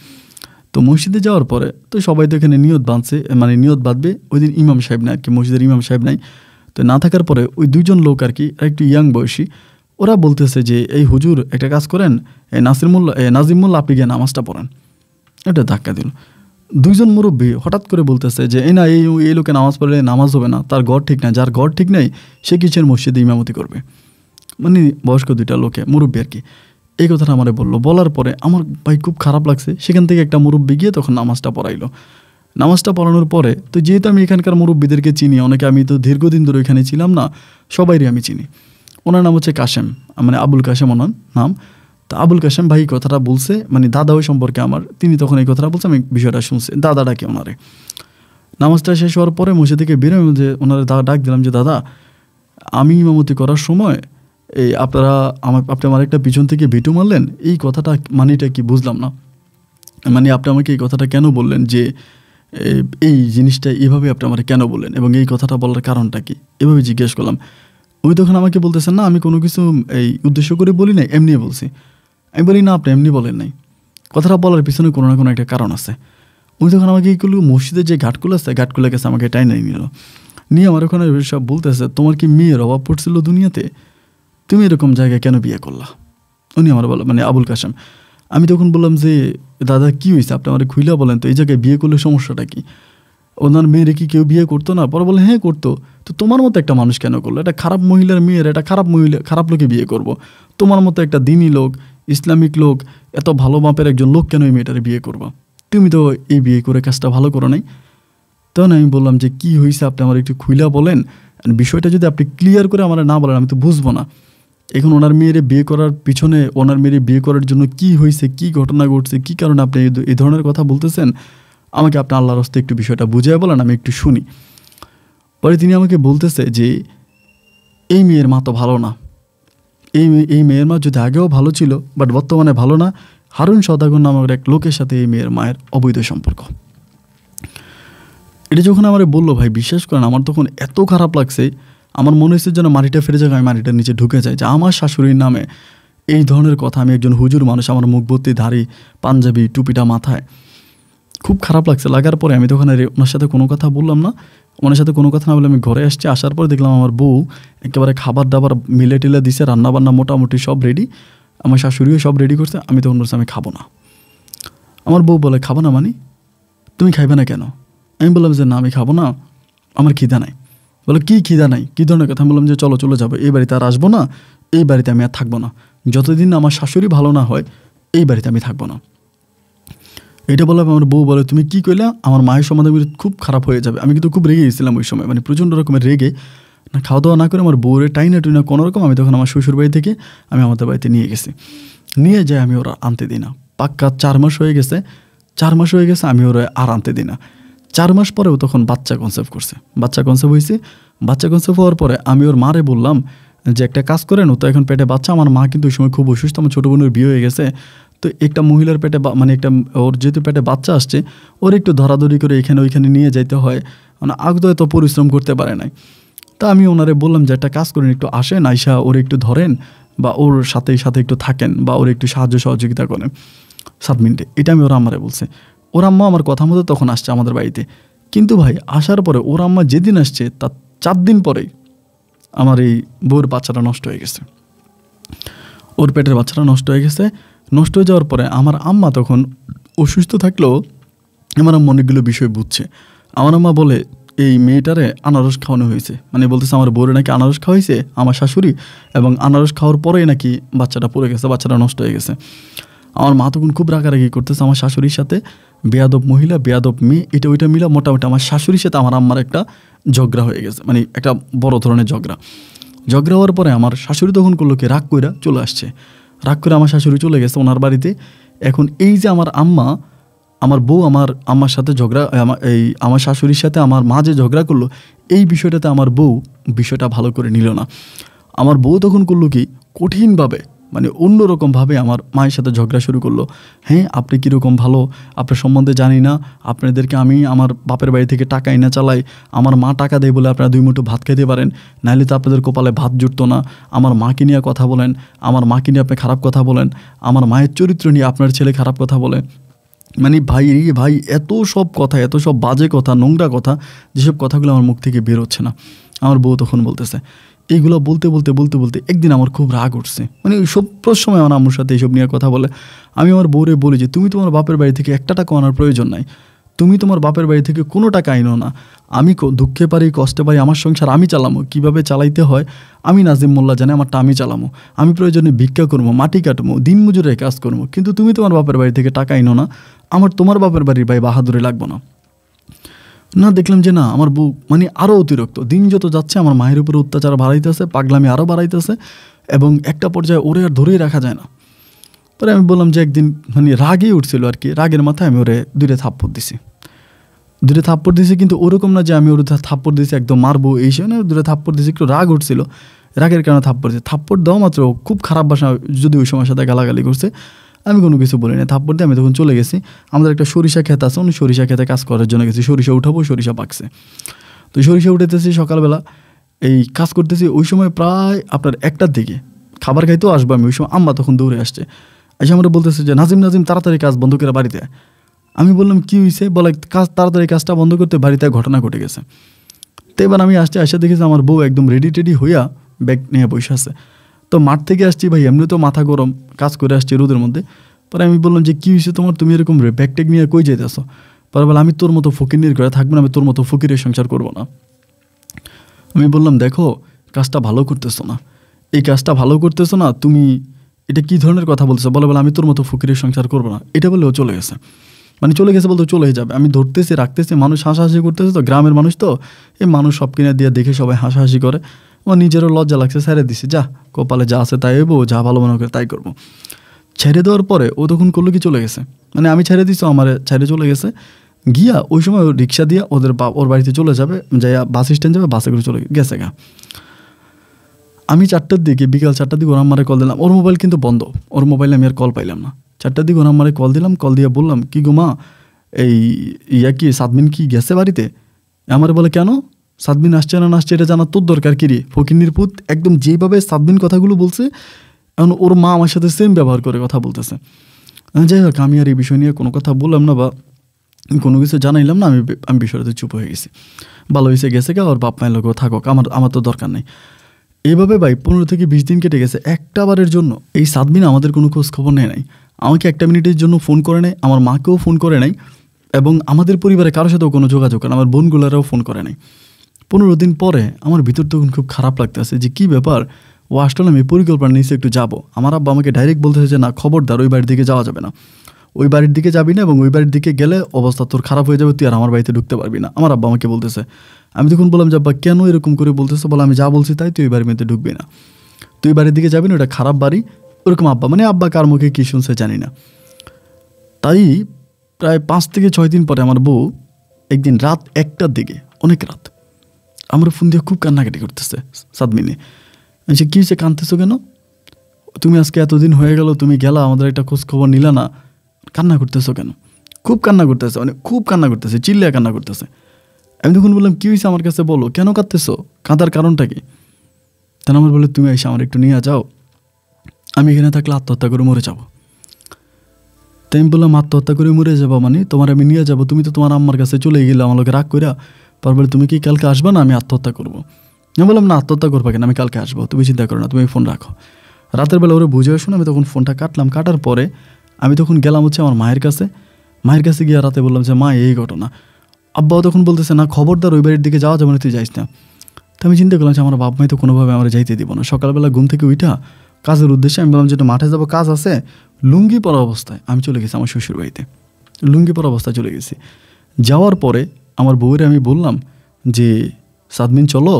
তো মসজিদে যাওয়ার পরে তো সবাই তো এখানে নিয়ত বাঁধছে, মানে নিয়ত বাঁধবে। ওই দিন ইমাম সাহেব নাই আর কি, মসজিদের ইমাম সাহেব নাই। তো না থাকার পরে ওই 2জন লোক আর কি, একটু ইয়াং বয়সী, ওরা বলতেছে যে এই হুজুর একটা কাজ করেন, নাজিম মোল্লা আপনি গিয়ে নামাজটা পড়েন। এটা ধাক্কা দিল। 2জন মুরব্বী হঠাৎ করে বলতেছে যে এই না, এই লোকে নামাজ পড়লে নামাজ হবে না, তার ঘর ঠিক নাই, যার ঘর ঠিক নেই সে কিসের মসজিদে ইমামতি করবে। মানে বয়স্ক 2টা লোকে, মুরব্বী আর কি, এই কথাটা আমারে বললো। বলার পরে আমার ভাই খুব খারাপ লাগছে। সেখান থেকে একটা মুরব্বী গিয়ে তখন নামাজটা পড়াইলো। নামাজটা পড়ানোর পরে তো যেহেতু আমি এখানকার মুরব্বীদেরকে চিনি, অনেকে, আমি তো দীর্ঘদিন ধরে এখানে ছিলাম না, সবাইরই আমি চিনি। ওনার নাম হচ্ছে কাশেম, মানে আবুল কাশেম ওনার নাম। তো আবুল কাশেম ভাই কথাটা বলছে, মানে দাদা ওই সম্পর্কে আমার, তিনি তখন এই কথাটা বলছে, আমি বিষয়টা শুনছি, দাদাটাকে ওনারে। নামাজটা শেষ হওয়ার পরে মসজিদ থেকে বেরোয় যে ওনারে ডাক দিলাম যে দাদা, আমি ইমামতি করার সময় এই আপনি আমার একটা পিছন থেকে ভিটু মারলেন, এই কথাটা মানেটা কি বুঝলাম না, মানে আপনি আমাকে এই কথাটা কেন বললেন, যে এই জিনিসটা এইভাবে আপনি আমাকে কেন বললেন এবং এই কথাটা বলার কারণটা কি, এভাবে জিজ্ঞেস করলাম। উনি তখন আমাকে বলতেছেন না আমি কোনো কিছু এই উদ্দেশ্য করে বলি নাই, এমনি বলছি। আমি বলি না আপনি এমনি বলেন নাই, কথাটা বলার পিছনে কোনো না কোনো একটা কারণ আছে। উনি তখন আমাকে এইগুলো মসজিদের যে ঘাটগুলো আছে, ঘাটগুলো গেছে আমাকে টাইনে নিল, নিয়ে আমার ওখানে সব বলতেছে তোমার কি মেয়ের অভাব পড়ছিল দুনিয়াতে, তুমি এরকম জায়গায় কেন বিয়ে করলা। উনি আমার বলো, মানে আবুল কাশেম। আমি তখন বললাম যে দাদা কী হয়েছে, আপনি আমার খুইলা বলেন তো, এই জায়গায় বিয়ে করলে সমস্যাটা কি, ওনার মেয়েরে কি কেউ বিয়ে করতো না? পরে বলে হ্যাঁ করতো। তো তোমার মতো একটা মানুষ কেন করলো, এটা খারাপ মহিলার মেয়ের, এটা খারাপ লোকে বিয়ে করব। তোমার মতো একটা দিনী লোক, ইসলামিক লোক, এত ভালো মাপের একজন লোক কেন এই মেয়েটারে বিয়ে করবা, তুমি তো এই বিয়ে করে কাজটা ভালো করো নাই। তখন আমি বললাম যে কী হয়েছে আপনি আমার একটু খুইলা বলেন, বিষয়টা যদি আপনি ক্লিয়ার করে আমার না বলেন আমি তো বুঝবো না। এখন ওনার মেয়েরে বিয়ে করার পিছনে, ওনার মেয়েরে বিয়ে করার জন্য কি হয়েছে, কি ঘটনা ঘটছে, কি কারণে আপনি এই ধরনের কথা বলতেছেন, আমাকে আপনি আল্লাহর রাস্তায় একটু বিষয়টা বুঝিয়ে বলেন, আমি একটু শুনি। পরে তিনি আমাকে বলতেছে যে এই মেয়ের মা তো ভালো না, এই মেয়ের মা যদি আগেও ভালো ছিল বাট বর্তমানে ভালো না। হারুন সওদাগর নামের এক লোকের সাথে এই মেয়ের মায়ের অবৈধ সম্পর্ক। এটা যখন আমার বললো ভাই বিশ্বাস করেন আমার তখন এত খারাপ লাগছে, আমার মনে হচ্ছে যেন মাটিটা ফিরে যাক, আমি মাটিটার নিচে ঢুকে যাই, যে আমার শাশুড়ির নামে এই ধরনের কথা। আমি একজন হুজুর মানুষ, আমার মুখ ভর্তি দাড়ি, পাঞ্জাবি, টুপিটা মাথায়, খুব খারাপ লাগছে। লাগার পরে আমি তখন ওনার সাথে কোনো কথা বললাম না। ওনার সাথে কোনো কথা না বলে আমি ঘরে আসছি। আসার পরে দেখলাম আমার বউ একেবারে খাবার দাবার মিলে টিলে দিছে, রান্নাবান্না মোটামুটি সব রেডি, আমার শাশুড়িও সব রেডি করছে। আমি তখন বলছি আমি খাবো না। আমার বউ বলে খাবো না মানে, তুমি খাইবে না কেন? আমি বললাম যে না আমি খাবো না, আমার খিদা নাই। বলে কী খিদা নাই, কী ধরনের কথা? আমি বললাম যে চলে যাবো, এই বাড়িতে আর আসবো না, এই বাড়িতে আমি আর থাকবো না, যতদিন আমার শাশুড়ি ভালো না হয় এই বাড়িতে আমি থাকবো না। এটা বললাম। আমার বউ বলে তুমি কী কইলা, আমার মায়ের সম্বন্ধে খুব খারাপ হয়ে যাবে। আমি কিন্তু খুব রেগে গেছিলাম ওই সময়, মানে প্রচণ্ড রকমের রেগে, না খাওয়া দাওয়া না করে আমার বউরে টাইনা টুইনা কোনোরকম আমি তখন আমার শ্বশুর বাড়ি থেকে আমি আমাদের বাড়িতে নিয়ে গেছি। নিয়ে যাই আমি ওরা আনতে দিই না। পাক্কা 4 মাস হয়ে গেছে, 4 মাস হয়ে গেছে আমি ওরা আর আনতে দিই না। 4 মাস পরেও তখন বাচ্চা কনসেপ্ট করছে, বাচ্চা কনসেপ্ট হয়েছে। বাচ্চা কনসেপ্ট হওয়ার পরে আমি ওর মারে বললাম যে একটা কাজ করেন, ও তো এখন পেটে বাচ্চা, আমার মা কিন্তু ওই সময় খুব অসুস্থ, আমার ছোটো বোনের বিয়ে হয়ে গেছে। তো একটা মহিলার পেটে মানে একটা ওর যেহেতু পেটে বাচ্চা আসছে, ওর একটু ধরাধরি করে এখানে ওইখানে নিয়ে যাইতে হয়, মানে আগদয় তো পরিশ্রম করতে পারে নাই। তা আমি ওনারে বললাম যে একটা কাজ করেন, একটু আসেন, আইসা ওর একটু ধরেন বা ওর সাথে একটু থাকেন বা ওর একটু সাহায্য সহযোগিতা করেন 7 মিনিটে। এটা আমি ওর আম্মারে বলছি। ওর আম্মা আমার কথা মতো তখন আসছে আমাদের বাড়িতে। কিন্তু ভাই আসার পরে ওর আম্মা যেদিন আসছে তার 4 দিন পরেই আমার এই বউর বাচ্চাটা নষ্ট হয়ে গেছে, ওর পেটের বাচ্চাটা নষ্ট হয়ে গেছে। নষ্ট হয়ে যাওয়ার পরে আমার আম্মা তখন অসুস্থ থাকলেও আমার আম্মা অনেকগুলো বিষয় বুঝছে। আমার আম্মা বলে এই মেয়েটারে আনারস খাওয়ানো হয়েছে, মানে বলতেছে আমার বউরে নাকি আনারস খাওয়াইছে আমার শাশুড়ি, এবং আনারস খাওয়ার পরেই নাকি বাচ্চাটা পড়ে গেছে, বাচ্চাটা নষ্ট হয়ে গেছে। আমার মা তখন খুব রাগারাগি করতেছে আমার শাশুড়ির সাথে, বেয়াদব মহিলা, বেয়াদব মেয়ে, এটা ওইটা মিলা মোটামুটি আমার শাশুড়ির সাথে আমার আম্মার একটা ঝগড়া হয়ে গেছে, মানে একটা বড় ধরনের ঝগড়া হওয়ার পরে আমার শাশুড়ি তখন করলো কি রাগ কইরা চলে আসছে। রাগ করে আমার শাশুড়ি চলে গেছে ওনার বাড়িতে। এখন এই যে আমার আম্মা, আমার বউ আমার আম্মার সাথে ঝগড়া, আমার শাশুড়ির সাথে আমার মা যে ঝগড়া করলো, এই বিষয়টাতে আমার বউ বিষয়টা ভালো করে নিল না। আমার বউ তখন করলো কি, কঠিনভাবে মানে অন্যরকমভাবে আমার মায়ের সাথে ঝগড়া শুরু করলো। হ্যাঁ, আপনি কীরকম ভালো, আপনার সম্বন্ধে জানি না, আপনাদেরকে আমি আমার বাপের বাড়ি থেকে টাকা এনে চালাই, আমার মা টাকা দেয় বলে আপনারা 2 মুঠো ভাত খেতে পারেন, নাহলে তো আপনাদের কপালে ভাত জুটতো না। আমার মাকে নিয়ে কথা বলেন, আমার মাকে নিয়ে আপনি খারাপ কথা বলেন, আমার মায়ের চরিত্র নিয়ে আপনার ছেলে খারাপ কথা বলে। মানে ভাই এত সব কথা, এত সব বাজে কথা, নোংরা কথা, যেসব কথাগুলো আমার মুখ থেকে বেরোচ্ছে না। আমার বউ তখন বলতেছে, এইগুলো বলতে বলতে বলতে বলতে একদিন আমার খুব রাগ উঠছে। মানে ওই সব সময় আমার আম্মুর সাথে এইসব নিয়ে কথা বলে। আমি আমার বউরে বলি যে তুমি তোমার বাপের বাড়ি থেকে একটা টাকা আনার প্রয়োজন নাই, তুমি তোমার বাপের বাড়ি থেকে কোনো টাকা আইনো না। আমি দুঃখে পারি, কষ্টে পারি, আমার সংসার আমি চালামো, কীভাবে চালাইতে হয় আমি নাজিম মোল্লা জানে, আমারটা আমি চালামো। আমি প্রয়োজনে ভিক্ষা করবো, মাটি কাটবো, দিন মজুরের কাজ করবো, কিন্তু তুমি তোমার বাপের বাড়ি থেকে টাকা আইনো না। আমার তোমার বাপের বাড়ির ভাই বাহাদুরি লাগবো না। না, দেখলাম যে না, আমার বউ মানে আরও অতিরিক্ত, দিন যত যাচ্ছে আমার মায়ের উপরে অত্যাচার বাড়াইতেছে, পাগলামি আরও বাড়াইতেছে, এবং একটা পর্যায়ে ওরে আর ধরেই রাখা যায় না। পরে আমি বললাম যে একদিন মানে রাগেই উঠছিল আর কি, রাগের মাথায় আমি ওরে 2টা থাপ্পড় দিছি। কিন্তু ওরকম না যে আমি ওর থাপ্পড় দিয়েছি একদম মারবো এই সে না, 2টা থাপ্পড় দিয়েছি, একটু রাগ উঠছিল, রাগের কারণে থাপ্পড় দেওয়া মাত্র খুব খারাপ ভাষা, যদি ওই সময় সাথে গালাগালি করছে, আমি কোনো কিছু বলি না, থাপ্পড় দিয়ে আমি তখন চলে গেছি। আমাদের একটা সরিষা ক্ষেত আছে, উনি সরিষা ক্ষেতে কাজ করার জন্য গেছি, সরিষা উঠাবো, সরিষা পাকছে। তো সরিষা উঠাইতেছি সকালবেলা, এই কাজ করতেছি, ওই সময় প্রায় আপনার 1টার দিকে খাবার খাইতেও আসবো আমি, ওই সময় আম্মা তখন দৌড়ে আসছে, এসে আমরা বলতেছে যে নাজিম তাড়াতাড়ি কাজ বন্ধ করে বাড়িতে। আমি বললাম কী হয়েছে, বলে তাড়াতাড়ি কাজটা বন্ধ করতে, বাড়িতে ঘটনা ঘটে গেছে। তো এবার আমি এসে দেখেছি আমার বউ একদম রেডি হইয়া ব্যাগ নিয়ে বসে আছে। তো মাঠ থেকে আসছি ভাই, এমনি তো মাথা গরম, কাজ করে আসছি রোদের মধ্যে। পরে আমি বললাম যে কী হয়েছে তোমার, তুমি এরকম ব্যাগ ট্যাগ নিয়ে কই যেতেছো? পরে বলে আমি তোর মতো ফকিরের ঘরে থাকবো না, আমি তোর মতো ফকিরের সংসার করবো না। আমি বললাম দেখো, কাজটা ভালো করতেছো না, এই কাজটা ভালো করতেছো না, তুমি এটা কী ধরনের কথা বলছো? বলে আমি তোর মতো ফকিরের সংসার করবো না, এটা বলেও চলে গেছে। মানে চলে গেছে বলতে চলে যাবে, আমি ধরতেছি রাখতেছি, মানুষ হাসাহাসি করতেছে, তো গ্রামের মানুষ তো, এই মানুষ সব কিনে দিয়ে দেখে সবাই হাসাহাসি করে, আমার নিজেরও লজ্জা লাগছে, ছেড়ে দিছি, যা কপালে যা আছে তাই হইব, যা ভালো মনে করে তাই করবো। ছেড়ে দেওয়ার পরে ও তখন করলো কি, চলে গেছে, মানে আমি ছেড়ে দিছি, আমার ছেড়ে চলে গেছে, গিয়া ওই সময় রিক্সা দিয়া ওর বাড়িতে চলে যাবে, যাইয়া বাস স্ট্যান্ড যাবে, বাসে করে চলে গেছে গা। আমি 4টার দিকে, বিকাল 4টার দিকে ওর আম্মারে কল দিলাম, ওর মোবাইল কিন্তু বন্ধ, ওর মোবাইলে আমি আর কল পাইলাম না। 4টার দিকে ওর আম্মারে কল দিলাম, কল দিয়ে বললাম কি গো মা, এই কি সাদমিন কি গেছে বাড়িতে? আমারে বলে কেন, সাদমিন আসছে না আসছে এটা জানা তোর দরকার কি রে, ফকিন্নির পুত, একদম যেভাবে সাদমিন কথাগুলো বলছে, এখন ওর মা আমার সাথে সেম ব্যবহার করে কথা বলতেছে। যাই হোক, আমি আর এই বিষয় নিয়ে কোনো কথা বললাম না বা কোনো কিছু জানাইলাম না, আমি বিষয়টাতে চুপ হয়ে গেছি। ভালো হয়েছে, গেছে গা, ওর বাপ মায়ের লোকেও থাকুক, আমার তো দরকার নেই। এইভাবে ভাই 15 থেকে 20 দিন কেটে গেছে। একটা বারের জন্য এই সাদমিন আমাদের কোনো খোঁজ খবর নেয় নাই, আমাকে 1 মিনিটের জন্য ফোন করে নেয়, আমার মাকেও ফোন করে নাই, এবং আমাদের পরিবারে কারোর সাথেও কোনো যোগাযোগ করে, আমার বোনগুলারাও ফোন করে নাই। 15 দিন পরে আমার ভিতর তখন খুব খারাপ লাগতেছে যে কী ব্যাপার, ও আসলে আমি পরিকল্পনা নিয়েছি একটু যাবো। আমার আব্বা আমাকে ডাইরেক্ট বলতেছে যে না, খবরদার ওই বাড়ির দিকে যাওয়া যাবে না, ওই বাড়ির দিকে যাবি না, এবং ওই বাড়ির দিকে গেলে অবস্থা তোর খারাপ হয়ে যাবে, তুই আর আমার বাড়িতে ঢুকতে পারবি না, আমার আব্বা আমাকে বলতেছে। আমি তখন বললাম যে আব্বা কেন এরকম করে বলতেছে? বলে আমি যা বলছি তাই, তুই ওই বাড়ির মধ্যে ঢুকবি না, তুই বাড়ির দিকে যাবি না, ওটা খারাপ বাড়ি, ওরকম আব্বা। মানে আব্বা কার মুখে কী শুনছে জানি না। তাই প্রায় 5 থেকে 6 দিন পরে আমার বউ একদিন রাত 1টার দিকে, অনেক রাত, আমার ফোন দিয়ে খুব কান্নাকাটি করতেছে সাদমিনে। সে কী হয়েছে, কাঁদতেছো কেন? তুমি আজকে এতদিন হয়ে গেল, তুমি গেলা, আমাদের একটা খোঁজ খবর নিলা না, কান্না করতেছো কেন? খুব কান্না করতেছে, মানে খুব কান্না করতেছে, চিল্লিয়া কান্না করতেছে। আমি তখন বললাম কী হয়েছে আমার কাছে বলো, কেন কাঁদতেছো, কাঁদার কারণটা কি? তাহলে আমার বলে তুমি এসে আমার একটু নিয়ে যাও, আমি এখানে থাকলে আত্মহত্যা করে মরে যাবো। তাই আমি বললাম আত্মহত্যা করে মরে যাবো মানে, তোমার আমি নিয়ে যাবো, তুমি তো তোমার আম্মার কাছে চলে গেলে, আমার লোকে রাগ কইরা, তারপরে তুমি কি কালকে আসবা না, আমি আত্মহত্যা করবো? আমি বললাম না, আত্মহত্যা করবা কেন, আমি কালকে আসবো, তুমি চিন্তা করো না, তুমি ফোন রাখো। রাতের বেলা ওরা বুঝে শুনে আমি তখন ফোনটা কাটলাম। কাটার পরে আমি তখন গেলাম হচ্ছে আমার মায়ের কাছে গিয়ে রাতে বললাম যে মা এই ঘটনা। আব্বাও তখন বলতেছে না, খবরদার ওই বাড়ির দিকে যাওয়া যাবে না, তুই যাইস না। তো আমি চিন্তা করলাম যে আমার বাপ মাই তো কোনোভাবে আমার যাইতে দিব না। সকালবেলা ঘুম থেকে উঠা কাজের উদ্দেশ্যে আমি বললাম যেটা মাঠে যাবো, কাজ আছে, লুঙ্গি পরা অবস্থায় আমি চলে গেছি আমার শ্বশুর বাড়িতে, লুঙ্গি পরা অবস্থায় চলে গেছি। যাওয়ার পরে আমার বউয়ের আমি বললাম যে সাদমিন চলো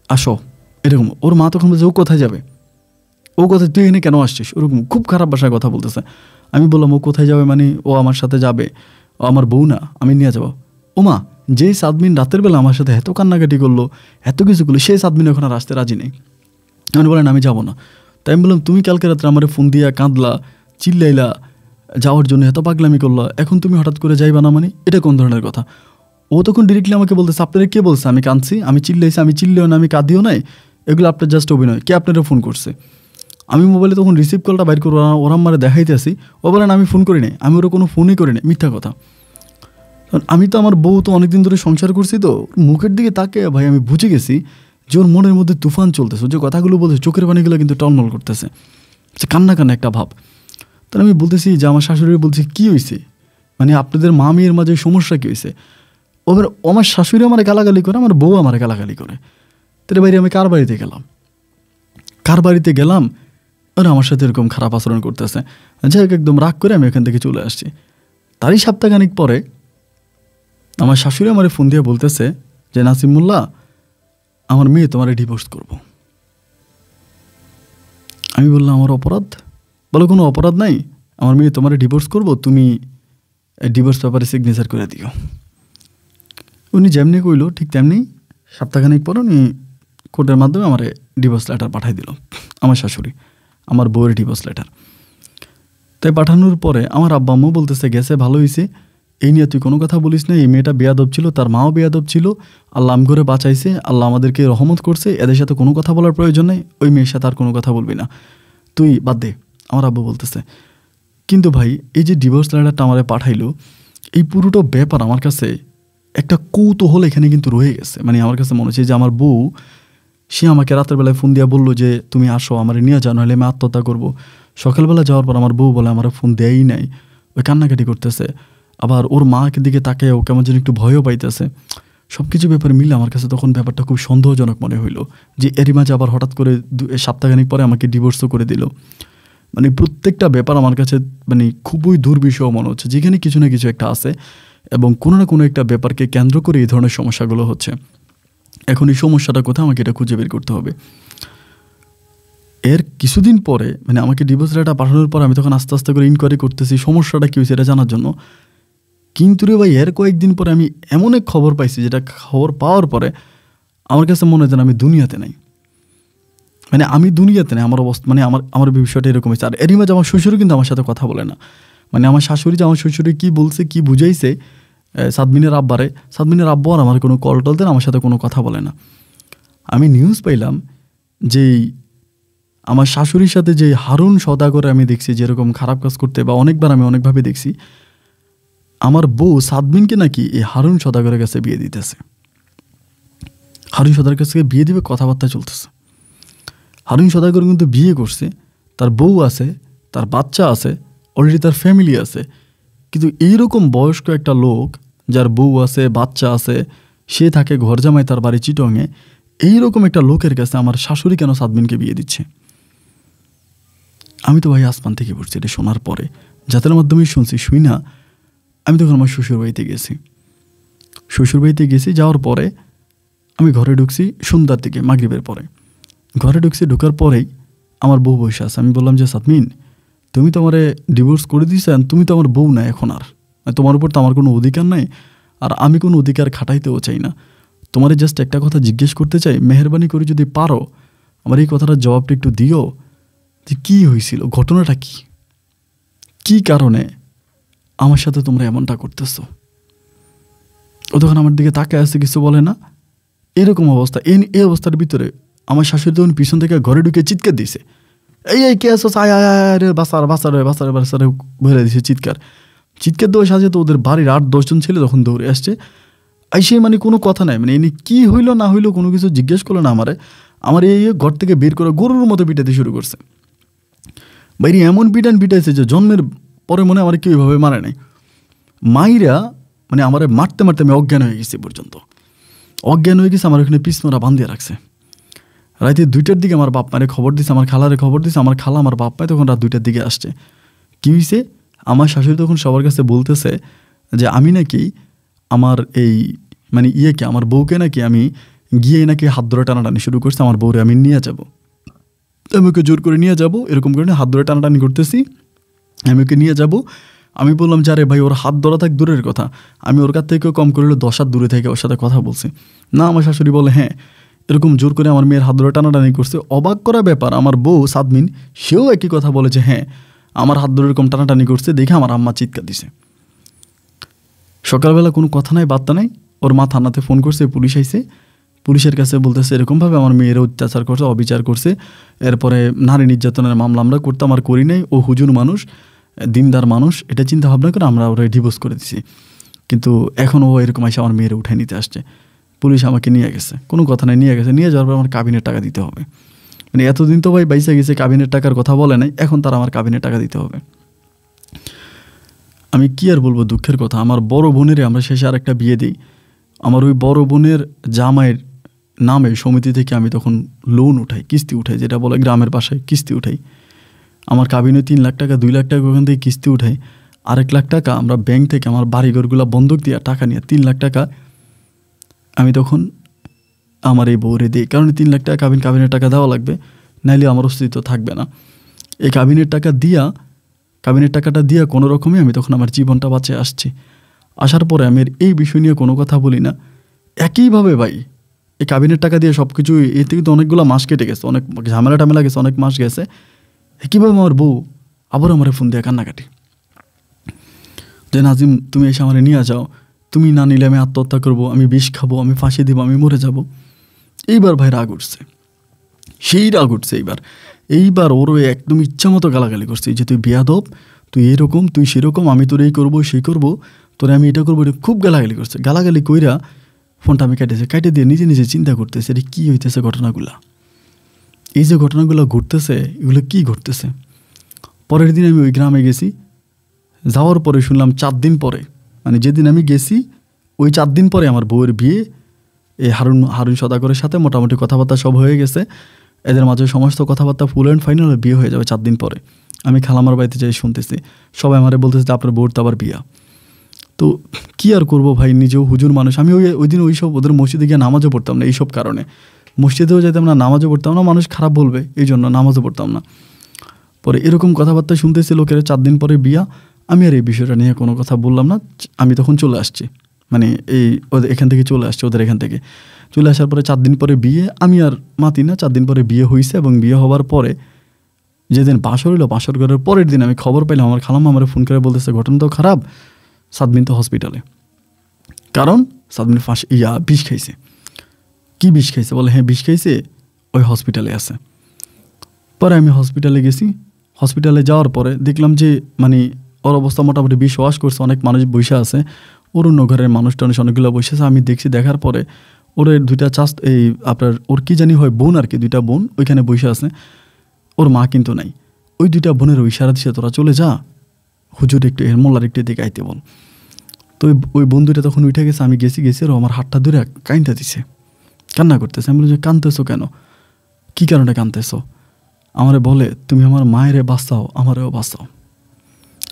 আসো, এরকম। ওর মা তখন বলছে ও কোথায় যাবে, ও কোথায়, তুই এখানে কেন আসছিস, ওরকম খুব খারাপ ভাষায় কথা বলতেছে। আমি বললাম ও কোথায় যাবে মানে, ও আমার সাথে যাবে, ও আমার বউ না, আমি নিয়ে যাবো। ও মা, যেই সাদমিন রাতের বেলা আমার সাথে এত কান্নাকাটি করলো, এত কিছু করলো, সেই সাদমিন এখন আর আসতে রাজি নেই। আমি বলেন আমি যাবো না। তাই আমি বললাম তুমি কালকে রাত্রে আমার ফোন দিয়া কাঁদলা, চিল্লাইলা, যাওয়ার জন্য এত পাগলামি করলো, এখন তুমি হঠাৎ করে যাইবা না, মানে এটা কোন ধরনের কথা? ও তখন ডিরেক্টলি আমাকে বলতেছে আপনারা কে বলছে আমি কাঁদছি, আমি চিল্লাইছি, আমি চিল্লেও না, আমি কাঁদিও নাই, এগুলো আপনার জাস্ট অভিনয়, কে আপনারা ফোন করছে? আমি মোবাইলে তখন রিসিভ কলটা বাইর করবো, ওরা আমার দেখাইতে আসি, ও বলেন আমি ফোন করি নাই, আমি ওরা কোনো ফোনই করি নাই, মিথ্যা কথা। কারণ আমি তো আমার বউ তো অনেকদিন ধরে সংসার করছি, তো মুখের দিকে তাকে ভাই আমি বুঝে গেছি যে ওর মনের মধ্যে তুফান চলতেছে, যে কথাগুলো বলতেছে চোখের পানিগুলো কিন্তু টলমল করতেছে, সে কান্না কান্না একটা ভাব। তাহলে আমি বলতেছি যে আমার শাশুড়ি বলছে কী হয়েছে, মানে আপনাদের মা মেয়ের মাঝে সমস্যা কী হয়েছে? ওবার আমার শাশুড়ি আমার গালাগালি করে, আমার বউ আমার গালাগালি করে। তাহলে বাইরে আমি কার বাড়িতে গেলাম ওরা আমার সাথে এরকম খারাপ আচরণ করতেছে। যাই হোক, একদম রাগ করে আমি এখান থেকে চলে আসছি। তারই সপ্তাহখানিক পরে আমার শাশুড়ি আমার ফোন দিয়ে বলতেছে যে নাসিম মোল্লা, আমার মেয়ে তোমার ডিভোর্স করব। আমি বললাম আমার অপরাধ? বলো কোনো অপরাধ নাই, আমার মেয়ে তোমার ডিভোর্স করব, তুমি ডিভোর্স পেপারে সিগনেচার করে দিও। উনি যেমনি কইল ঠিক তেমনি সপ্তাহখানিক পর উনি কোর্টের মাধ্যমে আমার ডিভোর্স লেটার পাঠাই দিল, আমার শাশুড়ি, আমার বউয়ের ডিভোর্স লেটার। তাই পাঠানোর পরে আমার আব্বা আম্মু বলতেছে গেছে ভালো হয়েছে, এই নিয়ে তুই কোনো কথা বলিস না, এই মেয়েটা বেয়াদব ছিল, তার মাও বেয়াদব ছিল, আল্লাহ আম করে বাঁচাইছে, আল্লাহ আমাদেরকে রহমত করছে, এদের সাথে কোনো কথা বলার প্রয়োজন নেই, ওই মেয়ের সাথে আর কোনো কথা বলবি না, তুই বাদ দে, আমার আব্বু বলতেছে। কিন্তু ভাই এই যে ডিভোর্স লেটারটা আমারে পাঠাইলো, এই পুরোটা ব্যাপার আমার কাছে একটা কৌতূহল এখানে কিন্তু রয়ে গেছে। মানে আমার কাছে মনে হচ্ছে যে আমার বউ, সে আমাকে রাতের বেলায় ফোন দিয়া বললো যে তুমি আসো আমার নিয়ে যাও, নাহলে আমি আত্মহত্যা করবো। সকালবেলা যাওয়ার পর আমার বউ বলে আমার ফোন দেয়ই নাই, ওই কান্নাকাটি করতেছে, আবার ওর মাকে দিকে তাকে ও কেমন যেন একটু ভয়ও পাইতেছে। সব কিছু ব্যাপারে মিলে আমার কাছে তখন ব্যাপারটা খুব সন্দেহজনক মনে হইলো যে এরই মাঝে আবার হঠাৎ করে সপ্তাহখানিক পরে আমাকে ডিভোর্সও করে দিল। মানে প্রত্যেকটা ব্যাপার আমার কাছে মানে খুবই দুর্বিষহ মনে হচ্ছে, যেখানে কিছু না কিছু একটা আছে এবং কোনো না কোনো একটা ব্যাপারকে কেন্দ্র করে এই ধরনের সমস্যাগুলো হচ্ছে। এখন এই সমস্যাটা কোথায়, আমাকে এটা খুঁজে বের করতে হবে। এর কিছুদিন পরে মানে আমাকে ডিভোর্স লেটার পাঠানোর পর আমি তখন আস্তে আস্তে করে ইনকোয়ারি করতেছি সমস্যাটা কী হয়েছে এটা জানার জন্য। কিন্তু রে ভাই এর কয়েকদিন পরে আমি এমন এক খবর পাইছি, যেটা খবর পাওয়ার পরে আমার কাছে মনে হয় যেন আমি দুনিয়াতে নাই, মানে আমি দুনিয়াতে নেই, আমার অবস্থা মানে আমার বিষয়টা এরকম হয়েছে। আর এরই মাঝে আমার শ্বশুরও কিন্তু আমার সাথে কথা বলে না, মানে আমার শাশুড়ি যে আমার শ্বশুরে কী বলছে কী বুঝাইছে সাদমিনের আব্বু আর আমার কোনো কল টল দেন, আমার সাথে কোনো কথা বলে না। আমি নিউজ পাইলাম যে আমার শাশুড়ির সাথে যে হারুন সওদাগরে আমি দেখছি যেরকম খারাপ কাজ করতে, বা অনেকবার আমি অনেকভাবে দেখছি, আমার বউ সাদমিনকে নাকি এই হারুন সওদাগরের কাছে বিয়ে দিতেছে। হারুন সওদাগরের কাছে বিয়ে দিবে কথাবার্তা চলতেছে। হারুন সওদাগর কিন্তু বিয়ে করছে, তার বউ আছে, তার বাচ্চা আছে, অলরেডি তার ফ্যামিলি আছে। কিন্তু এইরকম বয়স্ক একটা লোক যার বউ আছে, বাচ্চা আছে, সে থাকে ঘর জামাই তার বাড়ি চিটংয়ে, এইরকম একটা লোকের কাছে আমার শাশুড়ি কেন সাদমিনকে বিয়ে দিচ্ছে? আমি তো ভাই আসমান থেকে পড়ছি এটা শোনার পরে, যাদের মাধ্যমেই শুই না, আমি তখন আমার শ্বশুরবাড়িতে গেছি। যাওয়ার পরে আমি ঘরে ঢুকছি সন্ধ্যার দিকে, মাগরিবের পরে ঘরে ঢুকার পরেই আমার বউ বসে আছে। আমি বললাম যে সাদমিন, তুমি তো আমারে ডিভোর্স করে দিয়েছেন, তুমি তো আমার বউ না এখন, আর তোমার উপর তো আমার কোনো অধিকার নাই, আর আমি কোনো অধিকার খাটাইতেও চাই না। তোমারে জাস্ট একটা কথা জিজ্ঞেস করতে চাই, মেহরবানি করে যদি পারো আমার এই কথাটার জবাবটা একটু দিও যে কী হয়েছিল, ঘটনাটা কী কারণে আমার সাথে তোমরা এমনটা করতেছো। ও তখন আমার দিকে তাকে আসছে, কিছু বলে না। এরকম অবস্থা, এই অবস্থার ভিতরে আমার শাশুড়ি তখন পিছন থেকে ঘরে ঢুকে চিৎকার দিছে, এই কে আসো, আয় বাসারে ভরে দিছে চিৎকার দেওয়ার সাথে তো ওদের বাড়ির 8-10 জন ছেলে তখন দৌড়ে আসছে। আইসে মানে কোনো কথা নাই, মানে এনে কী হইলো না হইলো কোনো কিছু জিজ্ঞেস করলো না আমার এই ঘর থেকে বের করে গরুর মতো পিটাতে শুরু করছে। বাইরে এমন পিটাইছে যে জন্মের পরে মনে আমার কেউ এইভাবে মারে নাই। মাইরা মানে আমার মারতে আমি অজ্ঞান হয়ে গেছি, আমার ওখানে পিছনরা বান্ধিয়ে রাখছে। রাতে 2টার দিকে আমার বাপ মারে খবর দিছে, আমার খালারে খবর দিছে, আমার খালা আমার বাপ মায় তখন রাত 2টার দিকে আসছে। কী হয়েছে, আমার শাশুড়ি তখন সবার কাছে বলতেছে যে আমি নাকি আমার এই মানে আমার বউকে নাকি আমি গিয়ে নাকি হাত ধরে টানাটানি শুরু করছি, আমার বউরে আমি নিয়ে যাবো, আমি ওকে জোর করে নিয়ে যাবো, এরকম করে হাত ধরে টানাটানি করতেছি, আমি ওকে নিয়ে যাবো। আমি বললাম যে আরে ভাই ওর হাত ধরা থাক দূরের কথা, আমি ওর কাছ থেকেও কম করলে 10 হাত দূরে থেকে ওর সাথে কথা বলছি না। আমার শাশুড়ি বলে হ্যাঁ এরকম জোর করে আমার মেয়ের হাত ধরে টানাটানি করছে। অবাক করা ব্যাপার, আমার বউ সাদমিন সেও একই কথা বলেছে, হ্যাঁ আমার হাত ধরে এরকম টানাটানি করছে দেখে আমার আম্মা চিৎকার দিছে। সকালবেলা কোনো কথা নাই বার্তা নাই, ওর মা থানাতে ফোন করছে, পুলিশ আইছে, পুলিশের কাছে বলতেছে এরকমভাবে আমার মেয়েরা অত্যাচার করছে, অবিচার করছে। এরপরে নারী নির্যাতনের মামলা আমরা করতাম, আর করি নাই, ও হুজুর মানুষ, দিনদার মানুষ, এটা চিন্তা ভাবনা করে আমরা ওরা ডিভোর্স করে দিছি। কিন্তু এখন ও এরকম এসে আমার মেয়েরা উঠায় নিতে আসছে। পুলিশ আমাকে নিয়ে গেছে, কোনো কথা নাই, নিয়ে গেছে, নিয়ে যাওয়ার পর আমার কাবিনের টাকা দিতে হবে। মানে এতদিন তো ভাই বাইসা গেছে, কাবিনের টাকার কথা বলে নাই, এখন তার আমার কাবিনের টাকা দিতে হবে। আমি কি আর বলবো, দুঃখের কথা। আমার বড় বোনেরে আমরা শেষে আরেকটা বিয়ে দিই। আমার ওই বড় বোনের জামাইয়ের নামে সমিতি থেকে আমি তখন লোন উঠাই, কিস্তি উঠাই, যেটা বলে গ্রামের বাসায় কিস্তি উঠাই। আমার কাবিনে 3 লাখ টাকা, 2 লাখ টাকা ওখান থেকে কিস্তি উঠাই। 1 লাখ টাকা আমরা ব্যাংক থেকে আমার বাড়িঘরগুলো বন্ধক দিয়ে টাকা নিয়ে 3 লাখ টাকা আমি তখন আমার এই বউরে দিই। কারণ 3 লাখ টাকা কাবিনের টাকা দেওয়া লাগবে, নাইলে আমার অস্তিত্ব থাকবে না। এই কাবিনের টাকাটা দিয়া কোনো রকমই আমি তখন আমার জীবনটা বাঁচিয়ে আসছি। আসার পরে আমি এই বিষয় নিয়ে কোনো কথা বলি না। একইভাবে ভাই এই কাবিনের টাকা দিয়ে সব কিছু, এর থেকে তো অনেকগুলো মাস কেটে গেছে, অনেক ঝামেলা গেছে, অনেক মাস গেছে। কীভাবে আমার বউ আবার আমার ফোন দিয়ে কান্নাকাটি যে নাজিম তুমি এসে আমার নিয়ে যাও, তুমি না নিলে আমি আত্মহত্যা করবো, আমি বিষ খাবো, আমি ফাঁসি দিব, আমি মরে যাব। এইবার ভাই রাগ উঠছে, সেই রাগ উঠছে এইবার ওর একদম ইচ্ছা মতো গালাগালি করছে যে তুই বেয়াদব, তুই এরকম, তুই সেরকম, আমি তোর এই করবো সেই করবো, তোরে আমি এটা করবো, খুব গালাগালি করছে। গালাগালি কইরা ফোনটা আমি কেটে দিয়ে নিজে নিজে চিন্তা করতেছে এটা কী হইতেছে ঘটনাগুলা, এই যে ঘটনাগুলো ঘটতেছে এগুলো কি ঘটতেছে। পরের দিন আমি ওই গ্রামে গেছি, যাওয়ার পরে শুনলাম 4 দিন পরে, মানে যেদিন আমি গেছি ওই 4 দিন পরে আমার বউয়ের বিয়ে। এই হারুন সদাগরের সাথে মোটামুটি কথাবার্তা সব হয়ে গেছে, এদের মাঝে সমস্ত কথাবার্তা ফুল অ্যান্ড ফাইনাল, বিয়ে হয়ে যাবে 4 দিন পরে। আমি খালামার বাড়িতে যাই, শুনতেছি সবাই আমারে বলতেছে যে আপনার বউর তো আবার বিয়া। তো কী আর করবো ভাই, নিজেও হুজুর মানুষ। আমি ওই দিন ওইসব ওদের মসজিদে গিয়ে নামাজও পড়তাম না, এইসব কারণে মসজিদেও যেতাম না, নামাজও পড়তাম না, মানুষ খারাপ বলবে এই জন্য নামাজও পড়তাম না। পরে এরকম কথাবার্তা শুনতেছি লোকেরা, 4 দিন পরে বিয়া। আমি আর এই বিষয়টা নিয়ে কোনো কথা বললাম না। আমি তখন চলে আসছি, মানে ওদের এখান থেকে চলে আসছি, ওদের এখান থেকে চলে আসার পরে 4 দিন পরে বিয়ে। আমি আর মাতি না, 4 দিন পরে বিয়ে হয়েছে। এবং বিয়ে হওয়ার পরে যেদিন বাসর হইলো, বাসর করার পরের দিন আমি খবর পাইলাম, আমার খালাম্মা আমার ফোন করে বলতেছে ঘটনা তো খারাপ, সাদমিন তো হসপিটালে। কারণ সাদমিন বিষ খাইছে। কি বিষ খাইছে বলে, হ্যাঁ বিষ খাইছে, ওই হসপিটালে আছে। পরে আমি হসপিটালে গেছি। হসপিটালে যাওয়ার পরে দেখলাম যে মানে ওর অবস্থা মোটামুটি ওয়াশ করছে, অনেক মানুষ বসে আছে, ওর অন্য ঘরের মানুষ টানুষ অনেকগুলো বসেছে। আমি দেখছি, দেখার পরে ওর 2টা ওর কি জানি হয় বোন আর কি, 2টা বোন ওইখানে বসে আছে, ওর মা কিন্তু নাই। ওই 2টা বোনের ইশারা দিছে তোরা চলে যা, হুজুর একটু মোল্লার একটু দিকে আইতে বল। তো ওই বোন 2টা তখন উঠে গেছে, আমি গেছি আর আমার হাতটা ধরে কাইনটা দিছে, কান্না করতেছে। আমি বলি যে কাঁদতেছো কেন, কী কারণে কাঁদতেছো? আমারে বলে তুমি আমার মায়েরে বাঁচাও, আমারেও বাঁচাও,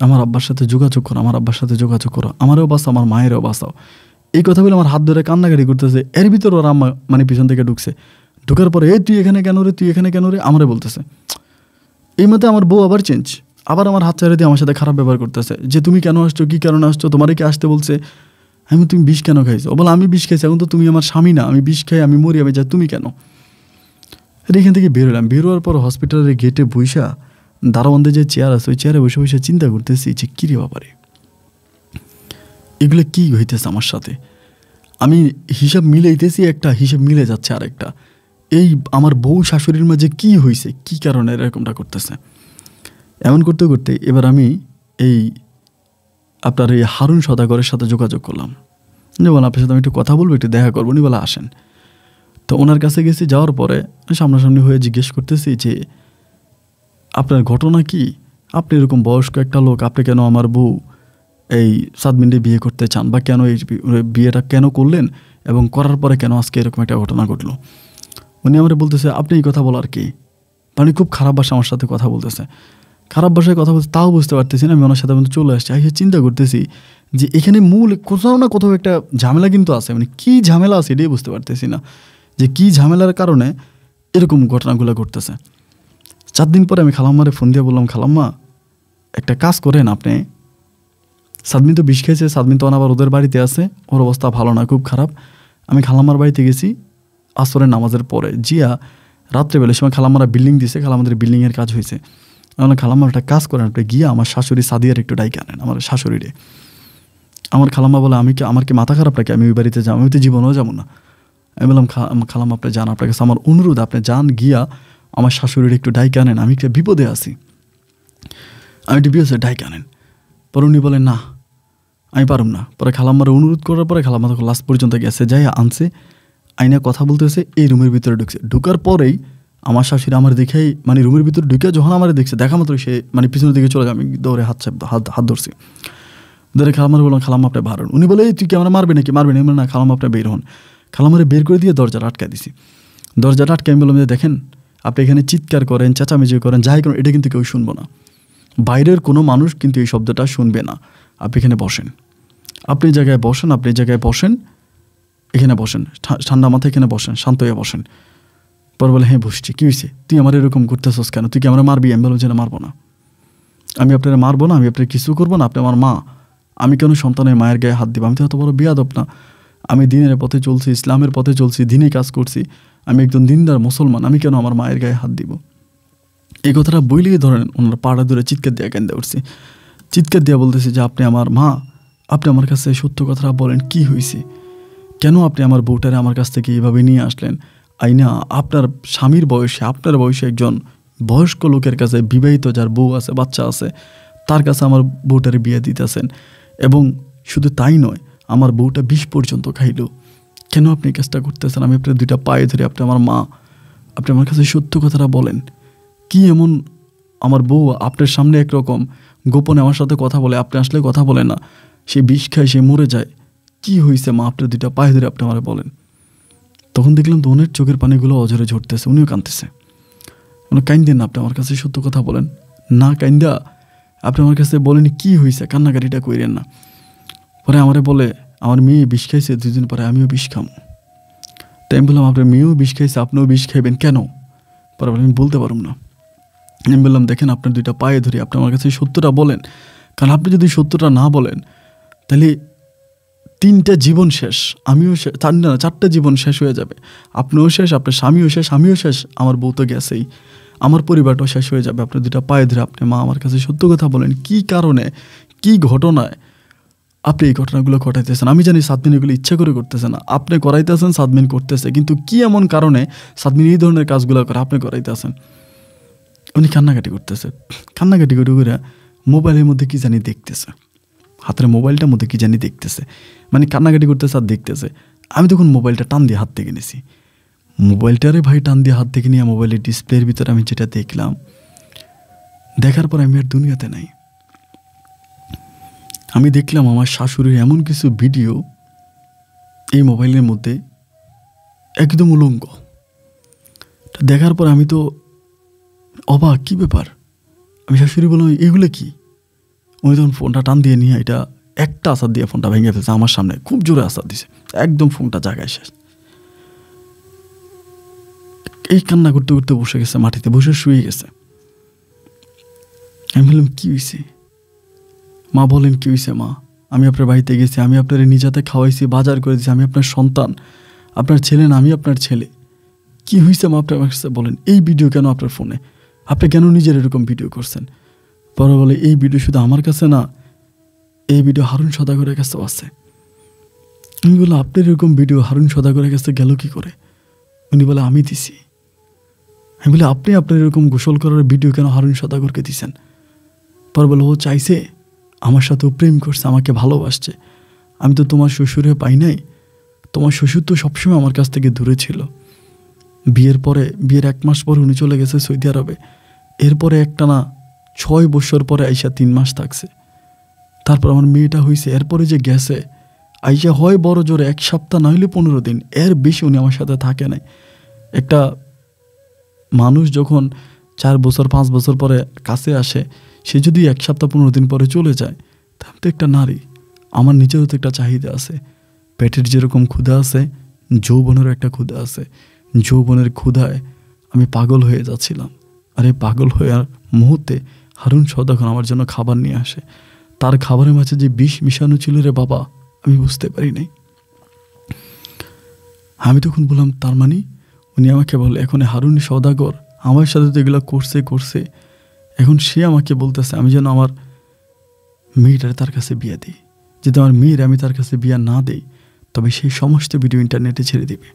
আমার আব্বার সাথে যোগাযোগ করো, আমার আব্বার সাথে যোগাযোগ করো, আমারেও বাঁচাও, আমার মায়েরও বাঁচাও। এই কথা বলে আমার হাত ধরে কান্নাকাটি করতেছে। এর ভিতরে ওর আম্মা মানে পিছন থেকে ঢুকার পরে তুই এখানে কেন রে, তুই এখানে কেন রে, আমারে বলতেছে। এই মতে আমার বউ আবার চেঞ্জ, আবার আমার হাত ছেড়ে দিয়ে আমার সাথে খারাপ ব্যবহার করতেছে যে তুমি কেন আসছো, কী কারণে আসছো, তোমারই কি আসতে বলছে। আমি তুমি বিষ কেন খাইছো? বলে আমি বিষ খাইছি, এখন তো তুমি আমার স্বামী না, আমি বিষ খাই, আমি মরি, আমি যাই, তুমি কেন? এখান থেকে বেরোলাম। বেরোয়ার পর হসপিটালের গেটে বইসা দারোয়ানদের যে চেয়ার আছে, ওই চেয়ারে বসে বসে চিন্তা করতেছি যে কী রে বাবারে, এগুলো কী হইতেছে আমার সাথে। আমি হিসাব মিলাইতেছি, একটা হিসাব মিলে যাচ্ছে আরেকটা। এই আমার বউ শাশুড়ির মাঝে কি হয়েছে, কি কারণে এরকমটা করতেছে। এমন করতে করতে এবার আমি আপনার এই হারুন সদাগরের সাথে যোগাযোগ করলাম, যে বলে আপনার সাথে আমি একটু কথা বলবো, একটু দেখা করবো, উনি বলে আসেন। তো ওনার কাছে গেছি, যাওয়ার পরে সামনাসামনি হয়ে জিজ্ঞেস করতেছি যে আপনার ঘটনা কি, আপনি এরকম বয়স্ক একটা লোক, আপনি কেন আমার বউ এই সাদমিনকে বিয়ে করতে চান, বা কেন এই বিয়েটা কেন করলেন, এবং করার পরে কেন আজকে এরকম একটা ঘটনা ঘটলো। উনি আমার বলতেছে আপনি এই কথা বলার কি, মানে খুব খারাপ ভাষা আমার সাথে কথা বলতেছে, খারাপ ভাষায় কথা বলতে, তাও বুঝতে পারতেছি না। আমি ওনার সাথে চলে আসছি, চিন্তা করতেছি যে এখানে মূল কোথাও না কোথাও একটা ঝামেলা কিন্তু আছে, মানে কী ঝামেলা আছে এটাই বুঝতে পারতেছি না, যে কী ঝামেলার কারণে এরকম ঘটনাগুলো ঘটতেছে। 4 দিন পরে আমি খালাম্মারে ফোন দিয়ে বললাম, খালাম্মা একটা কাজ করেন আপনি, সাদমিন তো বিষ খেয়েছে, সাদমিন তো আবার ওদের বাড়িতে আছে, ওর অবস্থা ভালো না, খুব খারাপ। আমি খালাম্মার বাড়িতে গেছি, আসরের নামাজের পরে জিয়া রাত্রেবেলার সময় খালাম্মারা বিল্ডিং দিছে, খালাম্মাদের বিল্ডিংয়ের কাজ হয়েছে। আমার খালাম্মার একটা কাজ করেন, আপনি গিয়া আমার শাশুড়ি সাদিয়ার একটু ডাইকে আনেন, আমার শাশুড়িরে। আমার খালাম্মা বলে আমার কি মাথা খারাপ নাকি, আমি ওই বাড়িতে যাবো? আমি তো জীবনেও যাবো না। আমি বললাম খালাম্মা আপনি যান, আপনার কাছে আমার অনুরোধ, আপনি যান, গিয়া আমার শাশুড়ির একটু ডাইকে আনেন, আমি একটা বিপদে আছি, আমি একটু বিপদে ডাইকে আনেন। পরে উনি বলেন না আমি পারুম না। পরে খালাম্মার অনুরোধ করার পরে খালাম্মা তখন লাস্ট পর্যন্ত গেছে, যাই আনছে, আইনা কথা বলতেছে, এই রুমের ভিতরে ঢুকছে। ঢুকার পরেই আমার শাশুড়ি আমার দেখেই মানে রুমের ভিতরে ঢুকে যখন আমার দেখছে, দেখা মাত্র সে মানে পিছনের দিকে চলে যায়। আমি দৌড়ে হাত ধরছি, ধরে খালাম্মার বললাম খালাম্মা আপনি বারণ। উনি বলে তুই কি আমার মারবে নাকি? মারবে না। না খালাম্মা আপনি বের হন। খালাম্মারে বের করে দিয়ে দরজাটা আটকা দিছি। দরজাটা আটকে আমি বললাম যে দেখেন আপনি এখানে চিৎকার করেন, চেঁচামেচি করেন, যাই করেন, এটা কিন্তু কেউ শুনবো না, বাইরের কোনো মানুষ কিন্তু এই শব্দটা শুনবে না। আপনি এখানে বসেন, আপনি জায়গায় বসেন, আপনি জায়গায় বসেন, এখানে বসেন, ঠান্ডা মাথায় এখানে বসেন, শান্ত হয়ে বসেন। পর বলে হ্যাঁ বসছি। কী হয়েছে? তুই আমার এরকম করতেছস কেন? তুই কি আমরা মারবি? আমি বললাম যে না মারবো না, আমি আপনারা মারবো না, আমি আপনার কিছু করবো না, আপনি আমার মা, আমি কেন সন্তানের মায়ের গায়ে হাত দিব? আমি তো এত বড় বেয়াদব না, আমি দিনের পথে চলছি, ইসলামের পথে চলছি, দিনে কাজ করছি, আমি একজন দিনদার মুসলমান, আমি কেন আমার মায়ের গায়ে হাত দিব? এই কথাটা বইলেই ধরেন ওনারা পাড়া ধরে চিৎকার দিয়ে কেন্দে উঠছে, চিৎকার দিয়ে বলতেছে যে আপনি আমার মা, আপনি আমার কাছে সত্য কথাটা বলেন, কি হয়েছে? কেন আপনি আমার বউটারে আমার কাছ থেকে এইভাবে নিয়ে আসলেন? আইনা আপনার স্বামীর বয়সে, আপনার বয়সে একজন বয়স্ক লোকের কাছে, বিবাহিত যার বউ আছে, বাচ্চা আছে, তার কাছে আমার বউটারে বিয়ে দিতেছেন, এবং শুধু তাই নয় আমার বউটা 20 পর্যন্ত খাইল। কেন আপনি এই কাজটা করতেছেন? আমি আপনার 2টা পায়ে ধরে, আপনি আমার মা, আপনি আমার কাছে সত্য কথাটা বলেন, কি এমন আমার বউ আপনার সামনে একরকম, গোপনে আমার সাথে কথা বলে, আপনি আসলে কথা বলে না, সে বিষ খায়, সে মরে যায়, কি হয়েছে মা? আপনার 2টা পায়ে ধরে আপনি আমার বলেন। তখন দেখলাম তো ওনের চোখের পানিগুলো অঝরে ঝরতেছে, উনিও কাঁদতেছে। কাইন্দেন না, আপনি আমার কাছে সত্য কথা বলেন না, কাইন্দা আপনি আমার কাছে বলেন কি হয়েছে, কান্নাকাটিটা কইরেন না। পরে আমারে বলে আমার মেয়ে বিষ খাইছে, 2 দিন পরে আমিও বিষ খাম। তাই আমি বললাম আপনার মেয়েও বিষ খাইছে, আপনিও বিষ খাইবেন কেন? পরে বলে আমি বলতে পারুম না। আমি বললাম দেখেন আপনার 2টা পায়ে ধরি, আপনি আমার কাছে সত্যটা বলেন, কারণ আপনি যদি সত্যটা না বলেন তাহলে 3টা জীবন শেষ, আমিও শেষ, 4টা জীবন শেষ হয়ে যাবে। আপনিও শেষ, আপনার স্বামীও শেষ, আমিও শেষ, আমার বউ তো গেছেই, আমার পরিবারটাও শেষ হয়ে যাবে। আপনার 2টা পায়ে ধরে আপনি মা আমার কাছে সত্য কথা বলেন, কি কারণে, কি ঘটনায় আপনি এই ঘটনাগুলো ঘটাইতেছেন? আমি জানি সাদমিন এগুলো ইচ্ছা করে করতেছে না, আপনি করাইতেছেন, সাদমিন করতেছে, কিন্তু কি এমন কারণে সাদমিন এই ধরনের কাজগুলো করে আপনি করাইতেছেন? উনি কান্নাকাটি করতেছে, কান্নাকাটি করে করে মোবাইলের মধ্যে কি জানি দেখতেছে, হাতের মোবাইলটার মধ্যে কি জানি দেখতেছে, মানে কান্নাকাটি করতেছে আর দেখতেছে। আমি তখন মোবাইলটা টান দিয়ে হাত থেকে নিয়েছি, মোবাইলটারে ভাই টান দিয়ে হাত থেকে নিয়ে মোবাইলের ডিসপ্লের ভিতরে আমি যেটা দেখলাম, দেখার পর আমি আর দুনিয়াতে নাই। আমি দেখলাম আমার শাশুড়ির এমন কিছু ভিডিও এই মোবাইলের মধ্যে, একদম উলঙ্গ। দেখার পর আমি তো অবাক, কী ব্যাপার? আমি শাশুড়ি বললাম এগুলো কি? উনি তখন ফোনটা টান দিয়ে নিয়ে এটা একটা আসার দিয়ে ফোনটা ভেঙে ফেলছে আমার সামনে, খুব জোরে আসার দিছে, একদম ফোনটা জায়গায় শেষ। এই কান্না করতে করতে বসে গেছে, মাটিতে বসে শুয়ে গেছে। আমি বললাম কী হয়েছে মা? বলেন কী হয়েছে মা? আমি আপনার বাড়িতে গেছি, আমি আপনার নিজাতে খাওয়াইছি, বাজার করে দিয়েছি, আমি আপনার সন্তান, আপনার ছেলে না, আমি আপনার ছেলে। কি হয়েছে মা? আপনি আমার কাছে বলেন, এই ভিডিও কেন আপনার ফোনে? আপনি কেন নিজের এরকম ভিডিও করছেন? পরে বলে এই ভিডিও শুধু আমার কাছে না, এই ভিডিও হারুন সওদাগরের কাছেও আছে। আমি বললাম আপনার এরকম ভিডিও হারুন সওদাগরের কাছে গেল কি করে? উনি বলে আমি দিছি। আমি বলি আপনি আপনার এরকম গোসল করার ভিডিও কেন হারুন সওদাগরকে দিছেন? পরে বলে ও চাইছে, আমার সাথেও প্রেম করছে, আমাকে ভালোবাসছে। আমি তো তোমার শ্বশুরে পাই নাই, তোমার শ্বশুর তো সবসময় আমার কাছ থেকে দূরে ছিল। বিয়ের 1 মাস পরে উনি চলে গেছে সৌদি আরবে, এরপরে একটানা 6 বছর পরে আইসা 3 মাস থাকছে। তারপর আমার মেয়েটা হয়েছে, এরপরে যে গেছে আইসা হয় বড় জোরে 1 সপ্তাহ না হলে 15 দিন, এর বেশি উনি আমার সাথে থাকে নাই। একটা মানুষ যখন 4 বছর 5 বছর পরে কাছে আসে, সে যদি 1 সপ্তাহ 15 দিন পরে চলে যায়, তাহলে তো একটা নারী, আমার নিজেরও তো একটা চাহিদা আছে, পেটের যেরকম ক্ষুধা আছে, যৌবনেরও একটা ক্ষুধা আছে। যৌবনের ক্ষুধায় আমি পাগল হয়ে যাচ্ছিলাম, আর এই পাগল হওয়ার মুহূর্তে হারুন সওদাগর আমার জন্য খাবার নিয়ে আসে। তার খাবারের মাঝে যে বিষ মিশানো ছিল রে বাবা, আমি বুঝতে পারি নাই। আমি তখন বললাম তার মানে? উনি আমাকে বলে এখন হারুন সওদাগর আমার সাথে তো এগুলো করছে, এখন সে আমাকে বলতেছে আমি যেন আমার মেয়েটারে তার কাছে বিয়ে দিই। যদি আমার মেয়ের আমি তার কাছে বিয়ে না দেই তবে সেই সমস্ত ভিডিও ইন্টারনেটে ছেড়ে দিবে।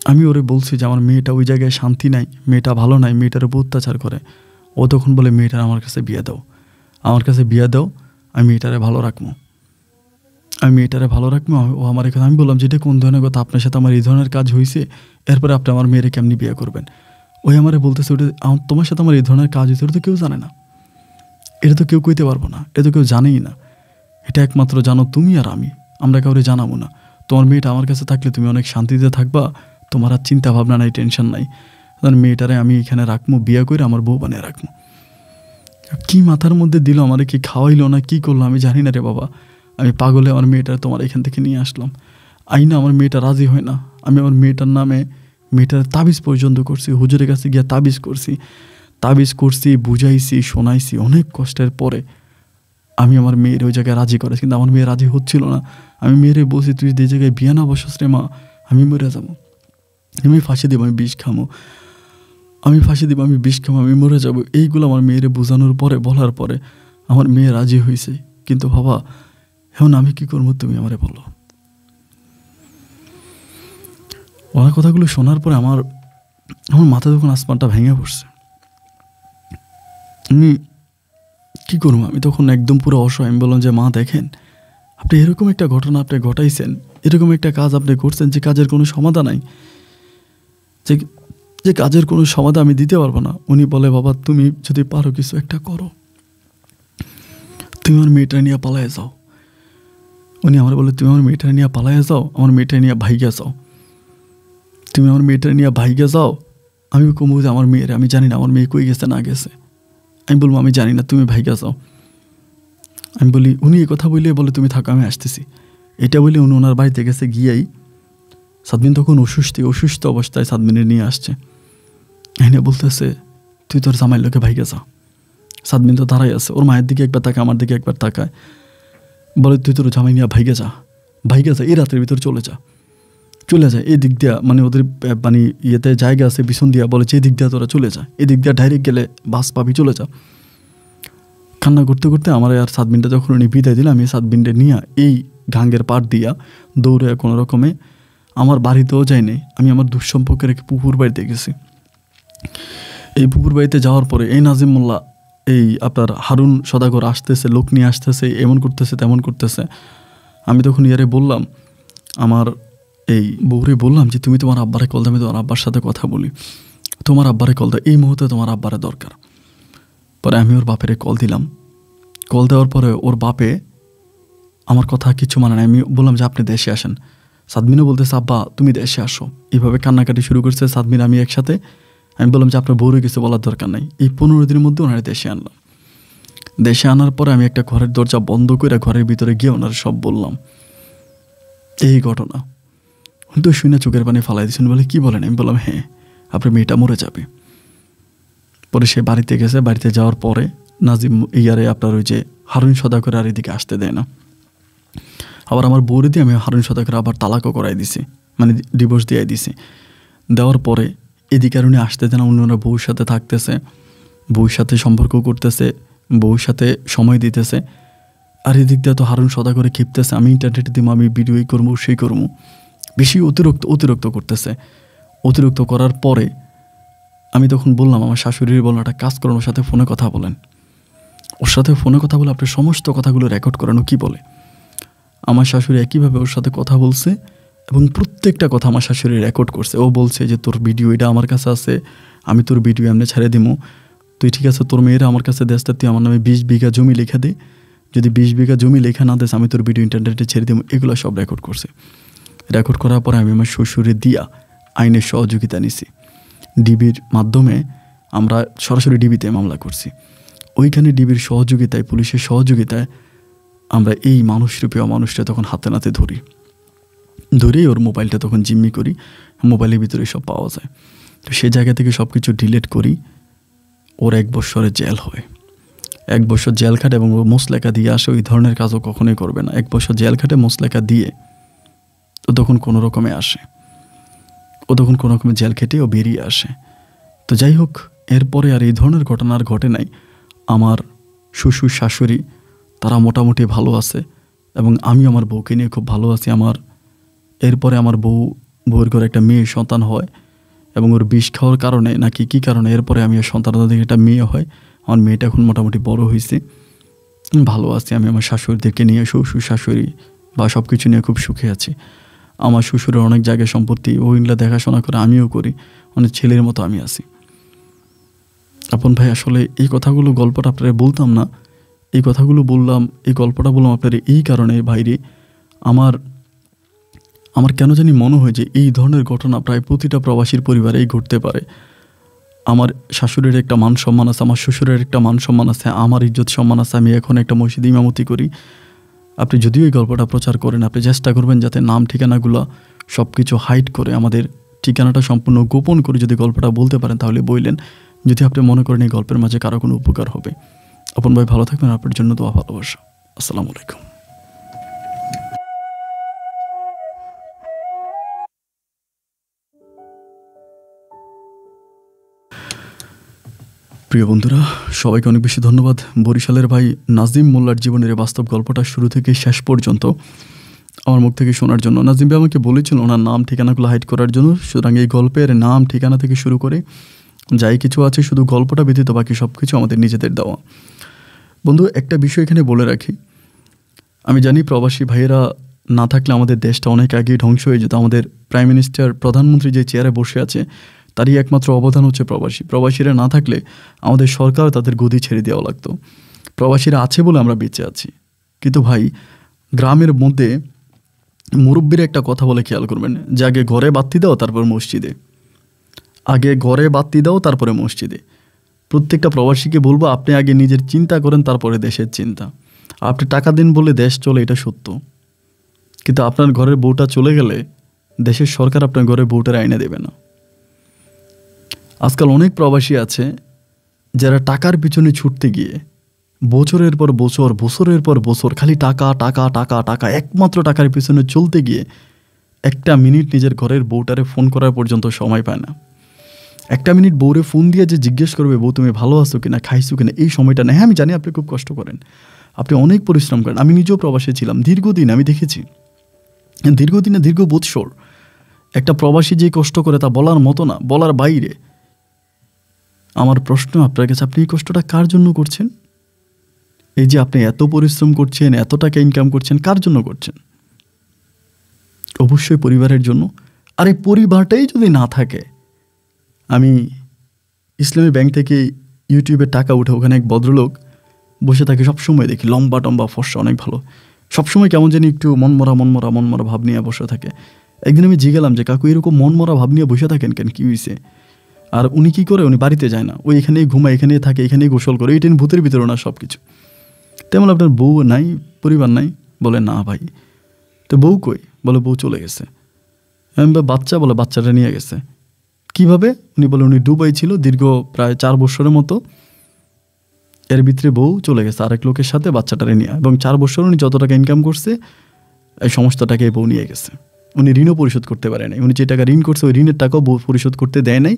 আমি ওরে বলছি যে আমার মেয়েটা ওই জায়গায় শান্তি নাই, মেয়েটা ভালো নাই, মেয়েটার উপর অত্যাচার করে। ও তখন বলে মেয়েটার আমার কাছে বিয়ে দাও, আমার কাছে বিয়ে দাও, আমি মেয়েটারে ভালো রাখবো, ও আমার এখানে। আমি বললাম যেটা কোন ধরনের কথা, আপনার সাথে আমার এই ধরনের কাজ হয়েছে, এরপরে আপনি আমার মেয়েরে কেমনি বিয়ে করবেন? ওই আমারে বলতেছে ওটা তোমার সাথে আমার এই ধরনের কাজ হয়েছে, ওটা তো কেউ জানে না, এটা তো কেউ কইতে পারবো না, এটা তো কেউ জানেই না, এটা একমাত্র জানো তুমি আর আমি, আমরা কাউরে জানাবো না। তোমার মেয়েটা আমার কাছে থাকলে তুমি অনেক শান্তিতে থাকবা, তোমার আর চিন্তা ভাবনা নাই, টেনশন নাই। মেয়েটারে আমি এখানে রাখবো, বিয়ে করে আমার বউ বানিয়ে রাখবো। কি মাথার মধ্যে দিল, আমারে কি খাওয়াইলো না কি করলো আমি জানি না রে বাবা। আমি পাগলে আমার মেয়েটার তোমার এখান থেকে নিয়ে আসলাম। আইনা আমার মেয়েটা রাজি হয় না। আমি আমার মেয়েটার নামে মেয়েটার তাবিজ পর্যন্ত করছি, হুজুরের কাছে গিয়ে তাবিজ করছি, বুঝাইছি, শোনাইছি, অনেক কষ্টের পরে আমি আমার মেয়ের ওই জায়গায় রাজি করেছি। কিন্তু আমার মেয়ে রাজি হচ্ছিল না। আমি মেয়েরে বলছি তুই যে জায়গায় বিয়ে না বসস রে মা, আমি মরে যাবো, আমি ফাঁসি দেবো, আমি বিষ খামো, আমি মরে যাবো। এইগুলো আমার মেয়েরে বোঝানোর পরে, বলার পরে আমার মেয়ে রাজি হয়েছে। কিন্তু বাবা এখন আমি কি করবো তুমি আমারে বলো। ওনার কথাগুলো শোনার পরে আমার মাথা তখন আসমানটা ভেঙে পড়ছে। আমি কী করবো, আমি তখন একদম পুরো অসহায়। আমি বললাম যে মা দেখেন, আপনি এরকম একটা ঘটনা আপনি ঘটাইছেন, এরকম একটা কাজ আপনি করছেন যে কাজের কোনো সমাধান নাই, যে কাজের কোনো সমাধান আমি দিতে পারবো না। উনি বলে বাবা তুমি যদি পারো কিছু একটা করো, তুমি আমার মেয়েটা নিয়ে পালাইয়া যাও। উনি আমার বলে তুমি আমার মেয়েটা নিয়ে পালাইয়া যাও, আমার মেয়েটা নিয়ে ভাইগা যাও, তুমি আমার মেয়েটা নিয়ে ভাইগা যাও। আমি কমু যে আমার মেয়ের আমি জানি না আমার মেয়ে কই গেছে না গেছে। আমি বলবো আমি জানি না, তুমি ভাইগা যাও। আমি বলি উনি এই কথা বললে বলে তুমি থাকো আমি আসতেছি। এটা বলে উনি ওনার বাড়িতে গেছে। গিয়েই সাদমিন তখন অসুস্থ অবস্থায় সাদমিনের নিয়ে আসছে, এনে বলতেছে তুই তোর জামাইয়ের লোকে ভাইগা যা। সাদমিন তো দাঁড়াই আছে, ওর মায়ের দিকে একবার তাকায়, আমার দিকে একবার তাকায়, বলে তুই তোর জামাই নিয়ে ভাইগা যা, এই রাতের ভিতর চলে যায় এই দিক দিয়া, মানে ওদের মানে ইয়েতে জায়গা আছে পিছন দিয়া, বলে যে দিক দিয়া তোরা চলে যায়, এই দিক দিয়া ডাইরেক্ট গেলে বাস পাবি, চলে যা। কান্না করতে করতে আমার আর সাদবিনটা যখন উনি বিদায় দিল, আমি সাদবিনটা নিয়ে এই ঘাঙ্গের পাড় দিয়া দৌড়ে কোনো রকমে আমার বাড়িতেও যাইনি, আমি আমার দুঃসম্পর্কের এক পুকুর বাড়িতে গেছি। এই পুকুর বাড়িতে যাওয়ার পরে এই নাজিম মোল্লা, এই আপনার হারুন সদাগর আসতেছে, লোক নিয়ে আসতেছে, এমন করতেছে তেমন করতেছে। আমি তখন ইয়ারে বললাম, আমার এই বউরে বললাম যে তুমি তোমার আব্বারে কল দাও, আমি তোমার আব্বার সাথে কথা বলি, তোমার আব্বারে কল দাও, এই মুহূর্তে তোমার আব্বারে দরকার। পরে আমি ওর বাপেরে কল দিলাম। কল দেওয়ার পরে ওর বাপে আমার কথা কিছু মানে না। আমি বললাম যে আপনি দেশে আসেন। সাদমিনও বলতেছে আব্বা তুমি দেশে আসো, এইভাবে কান্নাকাটি শুরু করছে সাদমিন আমি একসাথে। আমি বললাম যে আপনার বউরে কিছু বলার দরকার নাই। এই 15 দিনের মধ্যে ওনারা দেশে আনলাম। দেশে আনার পরে আমি একটা ঘরের দরজা বন্ধ করে ঘরের ভিতরে গিয়ে ওনারা সব বললাম এই ঘটনা। উনি তো শুনে চোখের পানি ফালাই দিয়েছেন, বলে কি বলেন? আমি বললাম হ্যাঁ আপনার মেয়েটা মরে যাবে। পরে সে বাড়িতে গেছে। বাড়িতে যাওয়ার পরে নাজিম ইয়ারে আপনার ওই যে হারুন সদাগর আর এদিকে আসতে দেয় না। আবার আমার বউরে দিয়ে আমি হারুন সদাগর আবার তালাকও করাই দিছি, মানে ডিভোর্স দিয়ে দিছি। দেওয়ার পরে এদিকে আর উনি আসতে দেয় না। উনি ওনার বউর সাথে থাকতেছে, বউর সাথে সম্পর্ক করতেছে, বউর সাথে সময় দিতেছে। আর এদিক দিয়ে তো হারুন সদাগরে ক্ষিপ্তেছে, আমি ইন্টারনেটে দিব, আমি ভিডিওই করবো, সেই করবো, বেশি অতিরিক্ত করতেছে। অতিরিক্ত করার পরে আমি তখন বললাম আমার শাশুড়ির বললাম একটা কাজ করেন, ওর সাথে ফোনে কথা বলেন, ওর সাথে ফোনে কথা বলে আপনার সমস্ত কথাগুলো রেকর্ড করানো। কি বলে? আমার শাশুড়ি একইভাবে ওর সাথে কথা বলছে এবং প্রত্যেকটা কথা আমার শাশুড়ি রেকর্ড করছে। ও বলছে যে তোর ভিডিও এটা আমার কাছে আছে, আমি তোর ভিডিও এমনি ছেড়ে দিমু, তুই ঠিক আছে তোর মেয়েরা আমার কাছে দেশ, তুই আমার নামে 20 বিঘা জমি লেখা দে, যদি 20 বিঘা জমি লেখা না দেস আমি তোর ভিডিও ইন্টারনেটে ছেড়ে দিমু। এগুলো সব রেকর্ড করছে। রেকর্ড করার পরে আমি আমার শ্বশুরে দিয়া আইনের সহযোগিতা নিছি। ডিবির মাধ্যমে আমরা সরাসরি ডিবিতে মামলা করছি। ওইখানে ডিবির সহযোগিতায়, পুলিশের সহযোগিতায় আমরা এই মানুষরূপী অমানুষটা তখন হাতে নাতে ধরেই ওর মোবাইলটা তখন জিম্মি করি। মোবাইলের ভিতরে সব পাওয়া যায়। তো সে জায়গা থেকে সব কিছু ডিলিট করি। ওর 1 বছরের জেল হয়। 1 বছর জেল খাটে এবং ও মোসলেখা দিয়ে আসে। ওই ধরনের কাজও কখনোই করবে না। 1 বছর জেল খাটে মোসলেখা দিয়ে ও তখন কোনো রকমে আসে, ও তখন কোনো রকমে জেল খেটে ও বেরিয়ে আসে। তো যাই হোক, এরপরে আর এই ধরনের ঘটনা আর ঘটে নাই। আমার শ্বশুর শাশুড়ি তারা মোটামুটি ভালো আছে এবং আমি আমার বউকে নিয়ে খুব ভালো আছি। এরপরে আমার বউয়ের ঘরে একটা মেয়ে সন্তান হয় এবং ওর বিষ খাওয়ার কারণে নাকি কী কারণে এরপরে আমি সন্তানতা থেকে একটা মেয়ে হয়। আমার মেয়েটা এখন মোটামুটি বড় হয়েছে, ভালো আছি। আমি আমার শাশুড়িদেরকে নিয়ে, শ্বশুর শাশুড়ি বা সব কিছু নিয়ে খুব সুখে আছি। আমার শ্বশুরের অনেক জায়গায় সম্পত্তি, ওইগুলো দেখাশোনা করে আমিও করি, অনেক ছেলের মতো আমি আছি। আপন ভাই, আসলে এই কথাগুলো গল্পটা আপনারা বলতাম না, এই কথাগুলো বললাম, এই গল্পটা বললাম আপনার এই কারণে ভাইরে, আমার কেন জানি মনে হয় যে এই ধরনের ঘটনা প্রায় প্রতিটা প্রবাসীর পরিবারেই ঘটতে পারে। আমার শাশুড়ির একটা মান সম্মান আছে, আমার শ্বশুরের একটা মান সম্মান আছে, আমার ইজ্জত সম্মান আছে। আমি এখন একটা মসজিদে ইমামতি করি। আপনি যদিও এই গল্পটা প্রচার করেন, আপনি চেষ্টা করবেন যাতে নাম ঠিকানাগুলো সব কিছু হাইড করে, আমাদের ঠিকানাটা সম্পূর্ণ গোপন করে যদি গল্পটা বলতে পারেন তাহলে বললেন, যদি আপনি মনে করেন এই গল্পের মাঝে কারো কোনো উপকার হবে। আপন ভাই ভালো থাকবেন, আপনার জন্য দোয়া ভালোবাসা। আসসালামু আলাইকুম। প্রিয় বন্ধুরা, সবাইকে অনেক বেশি ধন্যবাদ। বরিশালের ভাই নাজিম মোল্লার জীবনের বাস্তব গল্পটা শুরু থেকে শেষ পর্যন্ত আমার মুখ থেকে শোনার জন্য। নাজিম ভাই আমাকে বলেছিল ওনার নাম ঠিকানাগুলো হাইড করার জন্য, সুতরাং এই গল্পের নাম ঠিকানা থেকে শুরু করে যাই কিছু আছে, শুধু গল্পটা ব্যতীত বাকি সব কিছু আমাদের নিজেদের দেওয়া। বন্ধু, একটা বিষয় এখানে বলে রাখি, আমি জানি প্রবাসী ভাইয়েরা না থাকলে আমাদের দেশটা অনেক আগেই ধ্বংস হয়ে যেত। আমাদের প্রাইম মিনিস্টার, প্রধানমন্ত্রী যে চেয়ারে বসে আছে তারই একমাত্র অবদান হচ্ছে প্রবাসীরা না থাকলে আমাদের সরকার তাদের গদি ছেড়ে দেওয়া লাগতো। প্রবাসীরা আছে বলে আমরা বেঁচে আছি। কিন্তু ভাই, গ্রামের মধ্যে মুরব্বীর একটা কথা বলে খেয়াল করবেন যে আগে ঘরে বাতি দাও তারপর মসজিদে, আগে ঘরে বাতি দাও তারপরে মসজিদে। প্রত্যেকটা প্রবাসীকে বলবো, আপনি আগে নিজের চিন্তা করেন তারপরে দেশের চিন্তা। আপনি টাকা দিন বলে দেশ চলে, এটা সত্য, কিন্তু আপনার ঘরের বউটা চলে গেলে দেশের সরকার আপনার ঘরে বউটার আইনে দেবে না। আজকাল অনেক প্রবাসী আছে যারা টাকার পিছনে ছুটতে গিয়ে বছরের পর বছর খালি টাকা টাকা টাকা টাকা, একমাত্র টাকার পিছনে চলতে গিয়ে একটা মিনিট নিজের ঘরের বউটারে ফোন করার পর্যন্ত সময় পায় না। একটা মিনিট বউরে ফোন দিয়ে যে জিজ্ঞেস করবে বউ তুমি ভালো আছো কিনা, খাইছো কিনা, এই সময়টা নেই। হ্যাঁ, আমি জানি আপনি খুব কষ্ট করেন, আপনি অনেক পরিশ্রম করেন। আমি নিজেও প্রবাসী ছিলাম দীর্ঘদিন, আমি দেখেছি দীর্ঘ বৎসর একটা প্রবাসী যে কষ্ট করে তা বলার মতো না, বলার বাইরে। আমার প্রশ্ন আপনার কাছে, আপনি এই কষ্টটা কার জন্য করছেন? এই যে আপনি এত পরিশ্রম করছেন, এত টাকা ইনকাম করছেন, কার জন্য করছেন? অবশ্যই পরিবারের জন্য। আর এই পরিবারটাই যদি না থাকে, আমি ইসলামী ব্যাংক থেকে ইউটিউবে টাকা উঠে, ওখানে এক ভদ্রলোক বসে থাকে, সবসময় দেখি লম্বা টম্বা ফর্সা, অনেক ভালো, সবসময় কেমন জানি একটু মনমরা ভাব নিয়ে বসে থাকে। একদিন আমি জিজ্ঞালাম যে কাকু এরকম মনমরা ভাব নিয়ে বসে থাকেন কেন, কী হয়েছে? আর উনি কী করে, উনি বাড়িতে যায় না, ওই এখানেই ঘুমায়, এখানেই থাকে, এখানেই গোসল করে, এই ভূতের ভিতরে না সব কিছু। তেমন আপনার বউ নাই, পরিবার নাই? বলে না ভাই। তো বউ কই? বলে বউ চলে গেছে। বাচ্চা? বলে বাচ্চাটা নিয়ে গেছে। কিভাবে? উনি বলে উনি দুবাই ছিল দীর্ঘ প্রায় 4 বছরের মতো, এর ভিতরে বউ চলে গেছে আরেক লোকের সাথে বাচ্চাটারে নিয়ে, এবং 4 বছর উনি যত টাকা ইনকাম করছে এই সমস্ত টাকা বউ নিয়ে গেছে। উনি ঋণও পরিশোধ করতে পারে নাই। উনি যে টাকা ঋণ করছে ওই ঋণের টাকাও বউ পরিশোধ করতে দেয় নাই।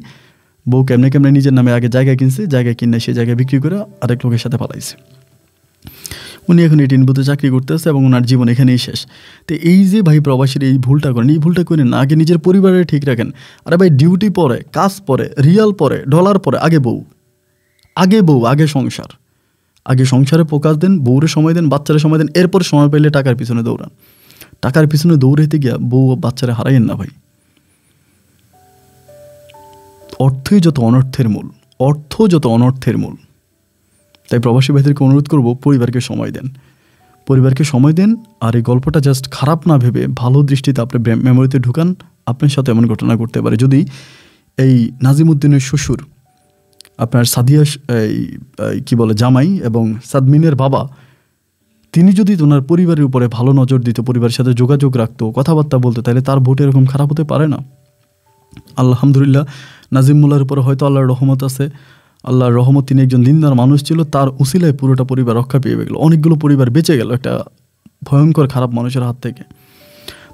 বউ কেমনে নিজের নামে আগে জায়গা কিনছে, জায়গা কিনে সেই জায়গায় বিক্রি করে আরেক লোকের সাথে পালাইছে। উনি এখন 18 বুথে চাকরি করতেছে এবং ওনার জীবন এখানেই শেষ। তো এই যে ভাই প্রবাসীর এই ভুলটা করেন না, আগে নিজের পরিবারের ঠিক রাখেন। আরে ভাই, ডিউটি পরে, কাজ পরে, রিয়াল পরে, ডলার পরে, আগে বউ, আগে সংসার। আগে সংসারে ফোকাস দেন, বউরে সময় দেন, বাচ্চারে সময় দেন, এরপর সময় পেলে টাকার পিছনে দৌড়ান। টাকার পিছনে দৌড়াইতে গিয়া বউ বাচ্চারা হারাইয়েন না ভাই। অর্থই যত অনর্থের মূল। তাই প্রবাসী ভাইদেরকে অনুরোধ করব, পরিবারকে সময় দেন। আর এই গল্পটা জাস্ট খারাপ না ভেবে ভালো দৃষ্টিতে আপনি মেমোরিতে ঢুকান। আপনার সাথে এমন ঘটনা ঘটতে পারে। যদি এই নাজিমউদ্দিনের শ্বশুর, আপনার সাদিয়া জামাই এবং সাদমিনের বাবা, তিনি যদি ওনার পরিবারের উপরে ভালো নজর দিত, পরিবারের সাথে যোগাযোগ রাখতো, কথাবার্তা বলতো, তাহলে তার ভোট এরকম খারাপ হতে পারে না। আলহামদুলিল্লাহ, নাজিম মোল্লার উপরে হয়তো আল্লাহর রহমত আছে। আল্লাহর রহমত, তিনি একজন দিনদার মানুষ ছিল, তার উসিলায় পুরোটা পরিবার রক্ষা পেয়ে গেল, অনেকগুলো পরিবার বেঁচে গেল একটা ভয়ঙ্কর খারাপ মানুষের হাত থেকে।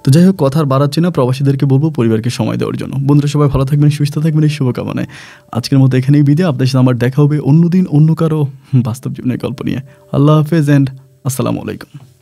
তো যাই হোক, কথা আর বাড়াচ্ছি না, প্রবাসীদেরকে বলবো পরিবারকে সময় দেওয়ার জন্য। বন্ধুরা সবাই ভালো থাকবেন, সুস্থ থাকবেন, এই শুভকামনায় আজকের মতো এখানেই বিদায়। আপনাদের সাথে আমার দেখা হবে অন্যদিন অন্য কারো বাস্তব জীবনের গল্প নিয়ে। আল্লাহ হাফেজ অ্যান্ড আসসালামু আলাইকুম।